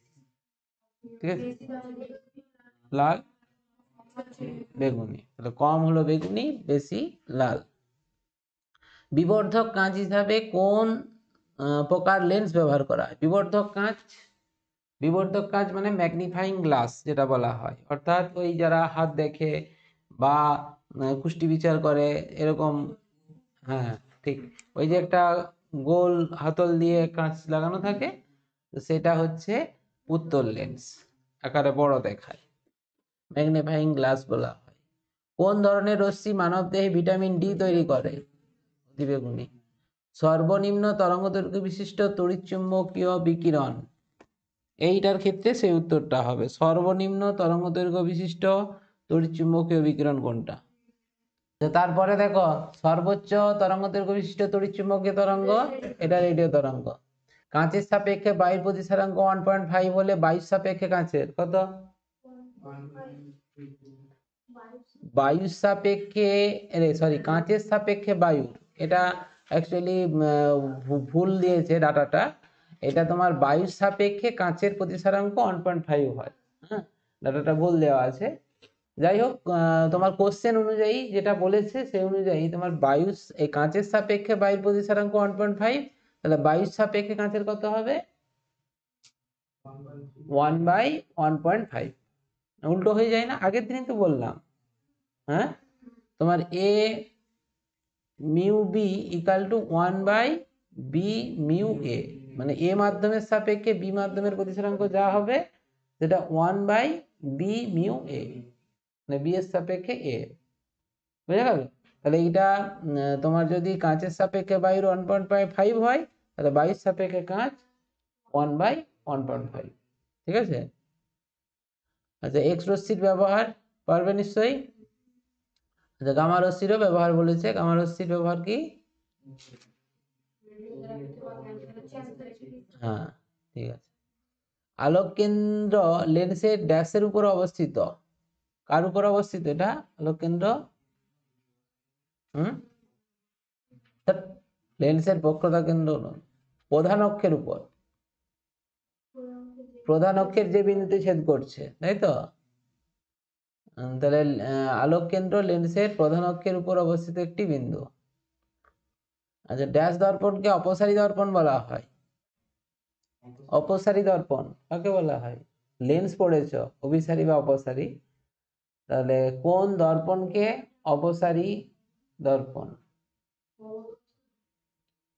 ঠিক আছে, লাল বেগুনি, তাহলে কম হলো বেগুনি, বেশি লাল। বিবর্ধক কাঁচ হিসাবে কোন প্রকার লেন্স ব্যবহার করা হয়? বিবর্ধক কাঁচ, বিবর্ধক কাঁচ মানে ম্যাগনিফাইং গ্লাস যেটা বলা হয়, অর্থাৎ ওই যারা হাত দেখে বা কুষ্টি বিচার করে এরকম। হ্যাঁ ঠিক, ওই যে একটা গোল হাতল দিয়ে কাঁচ লাগানো থাকে, সেটা হচ্ছে উত্তল লেন্স, আকারে বড় দেখায়, ম্যাগনিফাইং গ্লাস বলা হয়। কোন ধরনের রশ্মি মানবদেহে ভিটামিন ডি তৈরি করে? অতিবেগুনি। সর্বনিম্ন তরঙ্গদৈর্ঘ্য বিশিষ্ট তড়িৎচুম্বকীয় বিকিরণ, এইটার ক্ষেত্রে সেই উত্তরটা হবে সর্বনিম্ন তরঙ্গদৈর্ঘ্য বিশিষ্ট তড়িৎচুম্বকীয় বিকিরণ কোনটা? তারপরে দেখো সর্বোচ্চ তরঙ্গদৈর্ঘ্য বিশিষ্ট তড়িৎচুম্বকীয় তরঙ্গ, এটা রেডিও তরঙ্গ। কাঁচের সাপেক্ষে বায়ুর প্রতিসরাঙ্ক 1.5 হলে বায়ুর সাপেক্ষে কাঁচের কত? বায়ুর সাপেক্ষে, সরি কাঁচের সাপেক্ষে বায়ুর, এটা অ্যাকচুয়ালি ভুল দিয়েছে ডাটাটা। এটা তোমার বায়ুর সাপেক্ষে কাঁচের প্রতিসরাঙ্ক 1.5 হয়। হ্যাঁ, ডাটাটা ভুল দেওয়া আছে। যাই হোক, তোমার কোশ্চেন অনুযায়ী যেটা বলেছে সেই অনুযায়ী তোমার বায়ু, এই কাঁচের সাপেক্ষে বায়ুর প্রতিসরাঙ্ক 1.5, তাহলে বায়ুর সাপেক্ষে কাঁচের কত হবে? 1/1.5। উল্টো হয়ে যায় না? আগের দিনই তো বললাম। হ্যাঁ, তোমার A mu B equal to 1/b mu A, মানে এ মাধ্যমের সাপেক্ষে বি মাধ্যমের প্রতিসরাঙ্ক যা হবে সেটা 1/b মিউ এ। মানে বি এর সাপেক্ষে এ, বুঝে গেল? তাহলে এইটা তোমার যদি কাঁচের সাপেক্ষে বায়ুর 1.5 হয়, তাহলে বায়ুর সাপেক্ষে কাঁচ 1/1.5। ঠিক আছে? আচ্ছা, এক্স রশ্মির ব্যবহার পারবে নিশ্চয়ই। আচ্ছা, গামা রশ্মিরও ব্যবহার বলেছে। গামা রশ্মির ব্যবহার কি? হ্যাঁ, ঠিক আছে। আলোক কেন্দ্র লেন্সের ড্যাশের উপর অবস্থিত। কার উপর অবস্থিত এটা আলোক কেন্দ্র? লেন্সের বক্রতা কেন্দ্র নয়, প্রধান অক্ষের উপর। প্রধান অক্ষের যে বিন্দুতে ছেদ করছে, তাই তো? তাহলে আলোক কেন্দ্র লেন্সের প্রধান অক্ষের উপর অবস্থিত একটি বিন্দু। আচ্ছা, ড্যাশ দর্পণকে অপসারী দর্পণ বলা হয়। অপসারী দর্পণ কাকে বলা হয়? লেন্স পড়েছ, অভিসারী বা অপসারী, তাহলে কোন দর্পণকে অপসারী দর্পণ?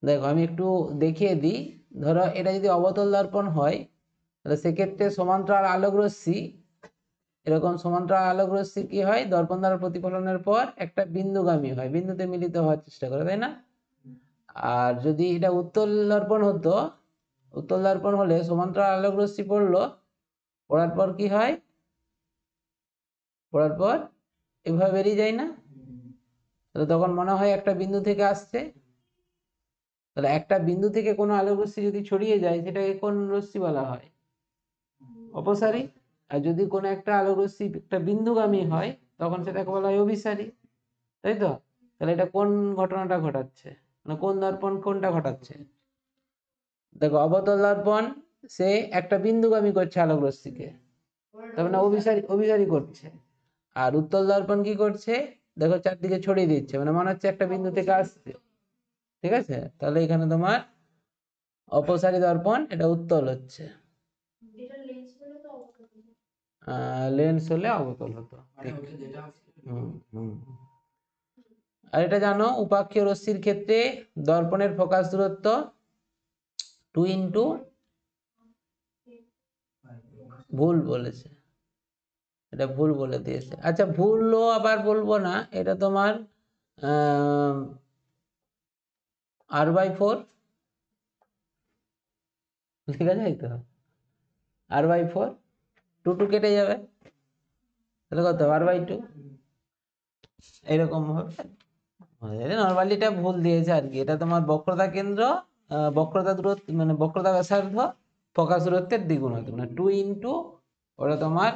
দেখো আমি একটু দেখিয়ে দিই। ধরো এটা যদি অবতল দর্পণ হয়, তাহলে সেক্ষেত্রে সমান্তরাল আলোক রশ্মি, এরকম সমান্তরাল আলোক রশ্মি কি হয়, দর্পণ দ্বারা প্রতিফলনের পর একটা বিন্দুগামী হয়, বিন্দুতে মিলিত হওয়ার চেষ্টা করে, তাই না? আর যদি এটা উত্তল দর্পণ হতো, উত্তল দর্পণ হলে সমান্তরাল আলোক রশ্মি পড়লো, পড়ার পর কি হয়, পড়ার পর এভাবে বেরিয়ে যায় না? তাহলে তখন মনে হয় একটা বিন্দু থেকে আসছে। তাহলে একটা বিন্দু থেকে কোনো আলোক রশ্মি যদি ছড়িয়ে যায়, সেটাকে কোন রশ্মি বলা হয়? অপসারী। আর যদি কোনো একটা আলোক রশ্মি একটা বিন্দুগামী হয়, তখন সেটাকে বলা হয় অভিসারী, তাই তো? তাহলে এটা কোন ঘটনাটা ঘটাচ্ছে, মানে কোন দর্পণ কোনটা ঘটাচ্ছে? দেখো, অবতল দর্পণ সে একটা বিন্দুগামী করছে আলোক রশ্মিকে, তার মানে অভিসারী অভিসারী করছে। আর উত্তল দর্পণ কি করছে, দেখো চারদিকে ছড়িয়ে দিচ্ছে, মানে মনে হচ্ছে একটা বিন্দু থেকে আসছে। ঠিক আছে? তাহলে এখানে তোমার অপসারী দর্পণ, এটা উত্তল হচ্ছে। লেন্স হলে অবতল হতো। আর এটা জানো, উপাক্ষীয় রশ্মির ক্ষেত্রে দর্পণের ফোকাস দূরত্ব 2 ভুল বলেছে, এটা ভুল বলে দিয়েছে। আচ্ছা, ভুলও আবার বলবো না, এটা তোমার r/4 লেখা যায় তো, r/4, 2 কেটে যাবে, তাহলে কত r/2 এরকম হবে। নর্মালি এটা ভুল দিয়েছে আর কি। এটা তোমার বক্রতা কেন্দ্র, বক্রতা দূরত্ব মানে বক্রতা ব্যাসার্ধ ফোকাস দূরত্বের দ্বিগুণ হতো, মানে 2 ওটা তোমার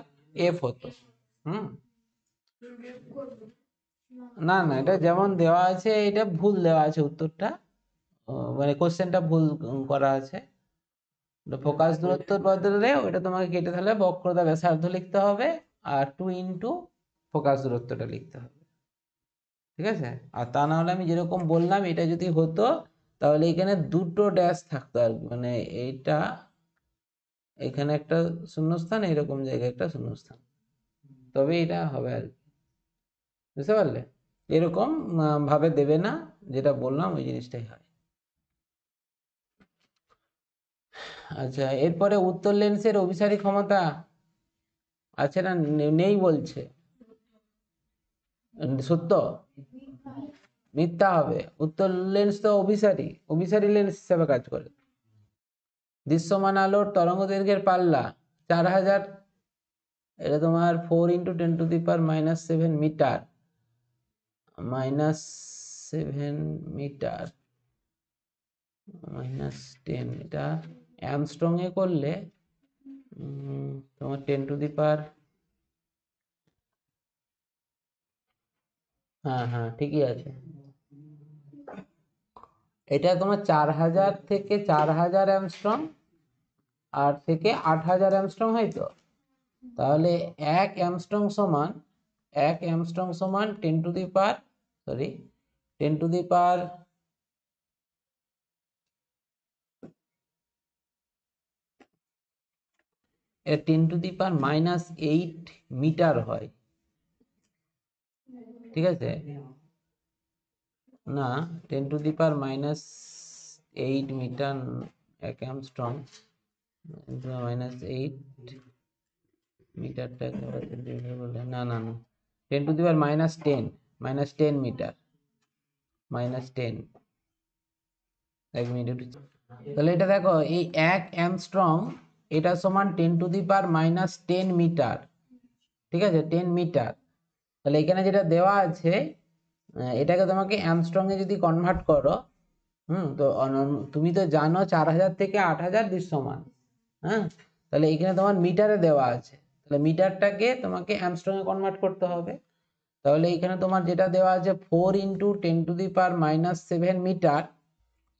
f হতো। না না, এটা যেমন দেওয়া আছে এটা ভুল দেওয়া আছে উত্তরটা, মানে কোশ্চেনটা ভুল করা আছে। ফোকাস দূরত্বের বদলে ওটা তোমাকে কেটে তাহলে বক্রতা ব্যাসার্ধ লিখতে হবে, আর 2 ফোকাস দূরত্বটা লিখতে হবে। ঠিক আছে? আর তা না হলে আমি যেরকম বললাম, এটা যদি হতো তাহলে এখানে দুটো ড্যাশ থাকতো আর কি, মানে এইটা এখানে একটা শূন্যস্থান, এরকম জায়গায় একটা শূন্যস্থান, তবে এটা হবে আর কি। বুঝতে পারলে? এরকম ভাবে দেবে না, যেটা বললাম ওই জিনিসটাই হয়। আচ্ছা, এরপরে উত্তর লেন্সের অভিসারী ক্ষমতা আছে না নেই বলছে, সত্য মিথ্যা হবে? উত্তর লেন্স তো অভিসারী, অভিসারী লেন্স হিসেবে কাজ করে। দৃশ্যমান আলোর তরঙ্গ দৈর্ঘ্যের পাল্লা 4000, এটা তোমার 4 × 10⁻⁻7 মিটার, -7 মিটার -10, এটা অ্যামস্ট্রং এ করলে তোমার 10⁻, হ্যাঁ হ্যাঁ ঠিকই আছে। এটা তোমার 4000 থেকে 4000 অ্যামস্ট্রং, আর থেকে 8000 অ্যামস্ট্রং, হয় তো? তাহলে 1 অ্যামস্ট্রং সমান 10⁻, 10⁻⁻8 মিটার হয়। ঠিক আছে? না, 10⁻⁻8 মিটার 1 অ্যামস্ট্রং, -8 মিটারটা বলে, না না না, -10 মিটার, -10, 1 মিনিট। তাহলে এটা দেখো, এই 1 অ্যামস্ট্রং এটা সমান 10⁻⁻10 মিটার, ঠিক আছে, 10 মিটার। তাহলে এখানে যেটা দেওয়া আছে, এটাকে তোমাকে অ্যামস্ট্রং এ যদি কনভার্ট করো, তো তুমি তো জানো 4000 থেকে 8000 দৃশ্যমান, হ্যাঁ, তাহলে এখানে তোমার মিটারে দেওয়া আছে, তাহলে মিটারটাকে তোমাকে অ্যামস্ট্রং এ কনভার্ট করতে হবে। তাহলে এখানে তোমার যেটা দেওয়া আছে 4 × 10⁻⁻7 মিটার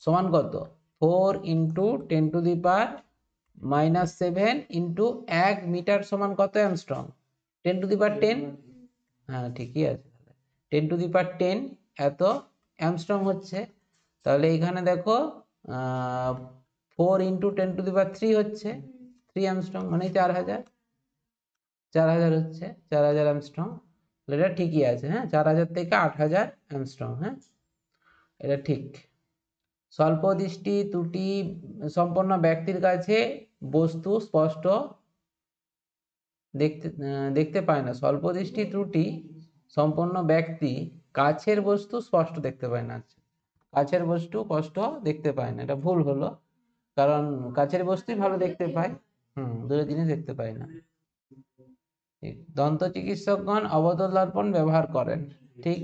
সমান কত, 4 × 10⁻⁻7 ইন্টু 1 মিটার সমান কত অ্যামস্ট্রং, 10⁻10। হ্যাঁ ঠিকই আছে, 10⁻10 এত অ্যামস্ট্রং হচ্ছে। তাহলে এখানে দেখো 4 × 10⁻³ হচ্ছে 3 অ্যামস্ট্রং, মানে 4000 হচ্ছে 4000 অ্যামস্ট্রং। এটা ঠিকই আছে, হ্যাঁ, 4000 থেকে 8000 অ্যামস্ট্রং, হ্যাঁ, এটা ঠিক। স্বল্প দৃষ্টি ত্রুটি সম্পন্ন ব্যক্তির কাছে বস্তু স্পষ্ট দেখতে পায় না। স্বল্প দৃষ্টি ত্রুটি সম্পন্ন ব্যক্তি কাছের বস্তু স্পষ্ট দেখতে পায় না। কাছের বস্তু স্পষ্ট দেখতে পায় না, এটা ভুল হলো, কারণ কাছের বস্তুই ভালো দেখতে পায়, দূরের জিনিস দেখতে পায় না। দন্ত চিকিৎসকগণ অবতল দর্পণ ব্যবহার করেন, ঠিক।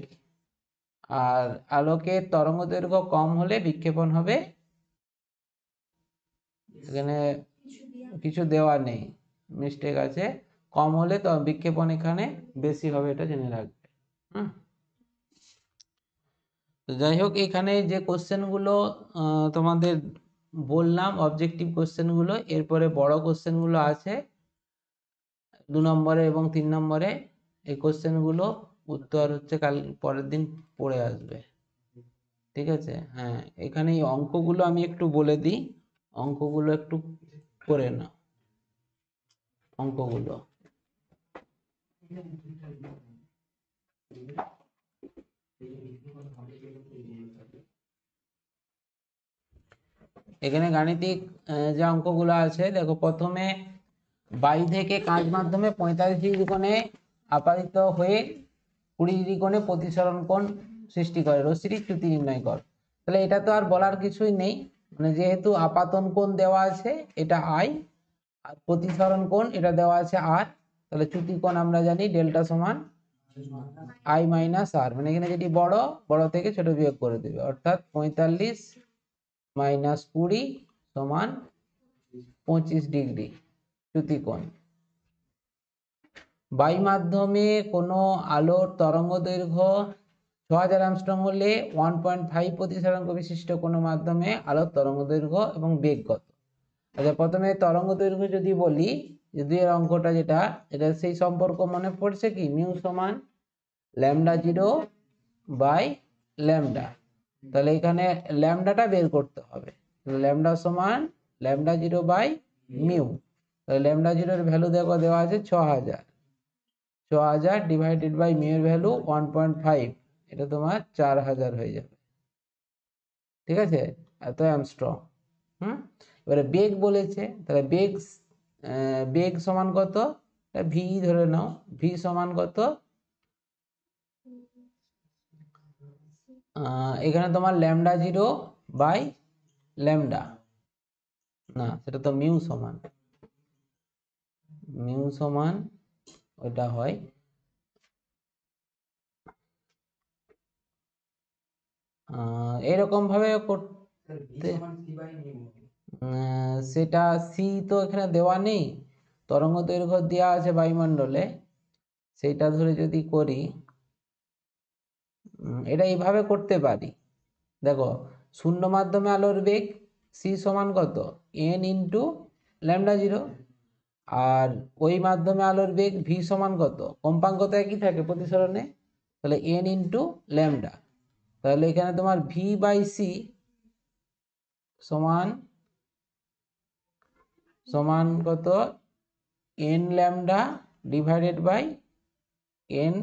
আর আলোকের তরঙ্গ দৈর্ঘ্য কম হলে বিক্ষেপণ হবে, এখানে কিছু দেওয়া নেই, মিস্টেক আছে, কম হলে তো বিক্ষেপণ এখানে বেশি হবে, এটা জেনে রাখবে। তো যাই হোক, এখানে যে কোশ্চেনগুলো তোমাদের বললাম অবজেক্টিভ কোশ্চেনগুলো, এরপরে বড় কোশ্চেনগুলো আছে 2 নম্বরে এবং 3 নম্বরে। এই কোশ্চেনগুলো উত্তর হচ্ছে কাল পরের দিন পড়ে আসবে, ঠিক আছে। হ্যাঁ, এখানে এই অঙ্কগুলো আমি একটু বলে দিই, অঙ্কগুলো একটু করে নাও, অঙ্কগুলো। এখানে গাণিতিক যে অঙ্কগুলো আছে, দেখো প্রথমে বায়ু থেকে কাঁচ মাধ্যমে 45 ডিগ্রি কোণে আপাতিত হয়ে 20 ডিগ্রি কোণে প্রতিসরণ কোণ সৃষ্টি করে রশ্মির চ্যুতি নির্ণয় কর। তাহলে এটা তো আর বলার কিছুই নেই, মানে যেহেতু আপাতন কোণ দেওয়া আছে এটা আই, আর প্রতিসরণ কোণ এটা দেওয়া আছে আর, তাহলে চ্যুতি কোণ আমরা জানি ডেল্টা সমান আই মাইনাস আর, মানে এখানে যেটি বড়, বড় থেকে ছোট বিয়োগ করে দেবে, অর্থাৎ 45 - 20 সমান 25 ডিগ্রি চ্যুতি কোণ। বায়ু মাধ্যমে কোনো আলোর তরঙ্গ দৈর্ঘ্য 6000 অ্যাংস্ট্রম হলে 1.5 প্রতিসরাঙ্ক বিশিষ্ট কোনো মাধ্যমে আলোর তরঙ্গ দৈর্ঘ্য এবং বেগ কত। আচ্ছা, প্রথমে তরঙ্গ দৈর্ঘ্য যদি বলি, যদি এর অঙ্কটা যেটা, এটা সেই সম্পর্ক মনে পড়ছে কি, মিউ সমান λ0/λ। তাহলে এখানে ল্যামডাটা বের করতে হবে, ল্যামডা সমান λ0/মিউ। তাহলে λ0 এর ভ্যালু দেখো দেওয়া আছে 6000 ডিভাইডেড বাই মিউ এর ভ্যালু 1.5, এটা তোমার 4000 হয়ে যাবে, ঠিক আছে, এত অ্যামস্ট্রং। এবারে বেগ বলেছে, তাহলে বেগ সমান কত, ভি ধরে নাও, ভি সমান কত, এখানে তোমার λ0/λ, না সেটা তো মিউ সমান ওটা হয় এরকম ভাবে করতে, সেটা সি তো এখানে দেওয়া নেই, তরঙ্গ দৈর্ঘ্য দেওয়া আছে বায়ুমণ্ডলে, সেটা ধরে যদি করি, এটা এইভাবে করতে পারি। দেখো, শূন্য মাধ্যমে আলোর বেগ সি সমান কত, এন ইন্টু λ0, আর ওই মাধ্যমে আলোর বেগ ভি সমান কত, কম্পাঙ্ক তো একই থাকে প্রতিসরণে, তাহলে এন ইন্টু ল্যামডা। তাহলে এখানে তোমার ভি বাই সি সমান কত, N lambda divided by N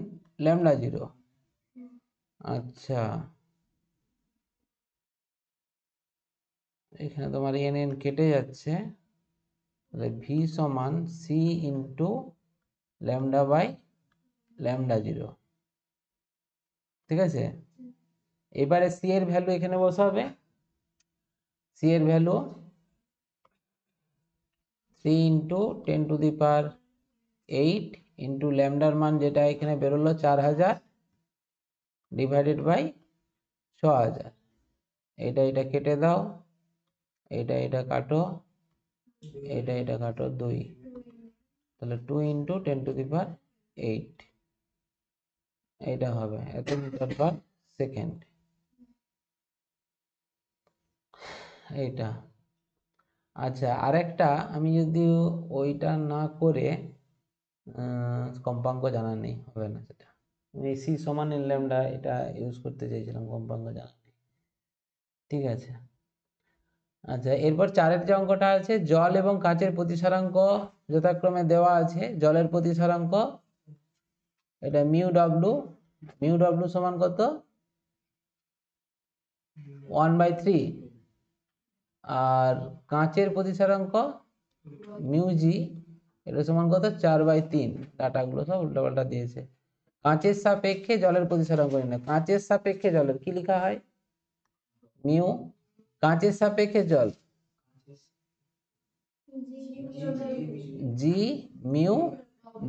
λ0। আচ্ছা, এখানে তোমার এন এন কেটে যাচ্ছে, তাহলে ভি সমান সি ইন্টু λ/λ। ল্যামডা 0, ঠিক আছে। এবারে সি এর ভ্যালু এখানে বসাবে, সি এর ভ্যালু 3 ইন্টু 10⁸ ইন্টু ল্যামডার মান যেটা এখানে বেরোলো 4000 ডিভাইডেড বাই 6000। এটা কেটে দাও, এটা কাটো, এটা কাটো 2, তাহলে 2 ইন্টু 10⁸, এটা হবে এত মিটার পার সেকেন্ড। এইটা আচ্ছা, আরেকটা আমি যদি ওইটা না করে কম্পাঙ্ক জানা নেই, হবে না সেটা, আমি সি সমান এন ল্যামডা এটা ইউজ করতে চাইছিলাম, কম্পাঙ্ক জানা নেই, ঠিক আছে। আচ্ছা, এরপর 4-এর যে অঙ্কটা আছে, জল এবং কাচের প্রতিসরাঙ্ক যথাক্রমে দেওয়া আছে। জলের প্রতিসরাঙ্ক এটা মিউ সমান কত 1/3, আর কাঁচের প্রতিসরাঙ্ক মিউ এটা সমান কত 4/3। ডাটাগুলো সব উল্টাপাল্টা দিয়েছে। কাঁচের সাপেক্ষে জলের প্রতিসরাঙ্ক নির্ণয়। কাঁচের সাপেক্ষে জলের কি লেখা হয়? মিউ। কাঁচের সাপেক্ষে জল জি মিউ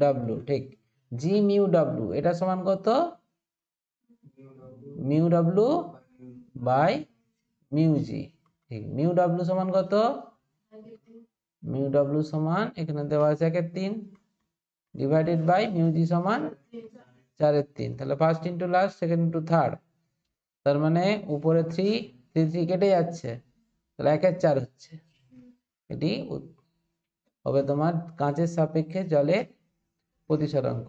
ডাব্লু, ঠিক, জি মিউ ডাব্লু এটা সমান কত মিউ ডাব্লু বাই মিউ জি, ঠিক। মিউ ডাব্লু সমান কত? মিউ ডাব্লু সমান এখানে দেওয়া আছে 1/3 ডিভাইডেড বাই মিউ জি সমান 4/3, তাহলে first into last, second into third, তার মানে উপরে 3 কেটে যাচ্ছে, তাহলে 1/4 হচ্ছে। এটি হবে তোমার কাঁচের সাপেক্ষে জলের প্রতিসরাঙ্ক।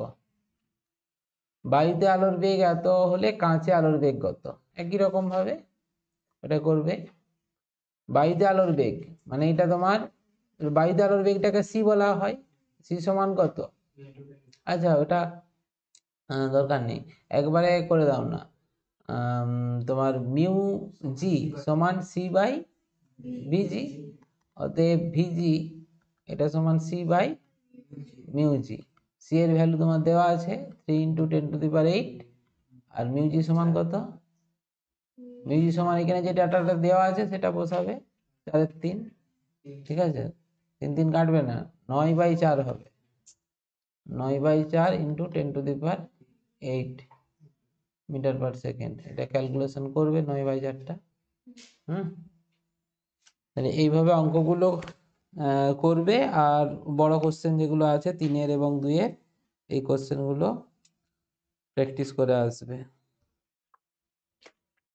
বায়ুতে আলোর বেগ এত হলে কাঁচে আলোর বেগ কত? একই রকম ভাবে এটা করবে। বায়ুতে আলোর বেগ মানে এটা তোমার বায়ুতে আলোর বেগটাকে সি বলা হয়, সি সমান কত? আচ্ছা, ওটা দরকার নেই, একবারে করে দাও না। তোমার মিউ জি সমান সি বাই ভিজি, অতএব ভিজি এটা সমান C by mu G. C এর ভ্যালু তোমার দেওয়া আছে 3 ইন্টু 10⁸, আর মিউ জি সমান কত? মিউ জি সমান এখানে যে ডাটাটা দেওয়া আছে সেটা বসাবে 4/3, ঠিক আছে। 3 কাটবে না, 9/4 হবে, 9/4 ইন্টু 10⁸ মিটার পার সেকেন্ড। এটা ক্যালকুলেশন করবে 9/4টা। তাহলে এইভাবে অঙ্কগুলো করবে, আর বড় কোশ্চেন যেগুলো আছে 3-এর এবং 2-এর এই কোশ্চেনগুলো প্র্যাকটিস করে আসবে।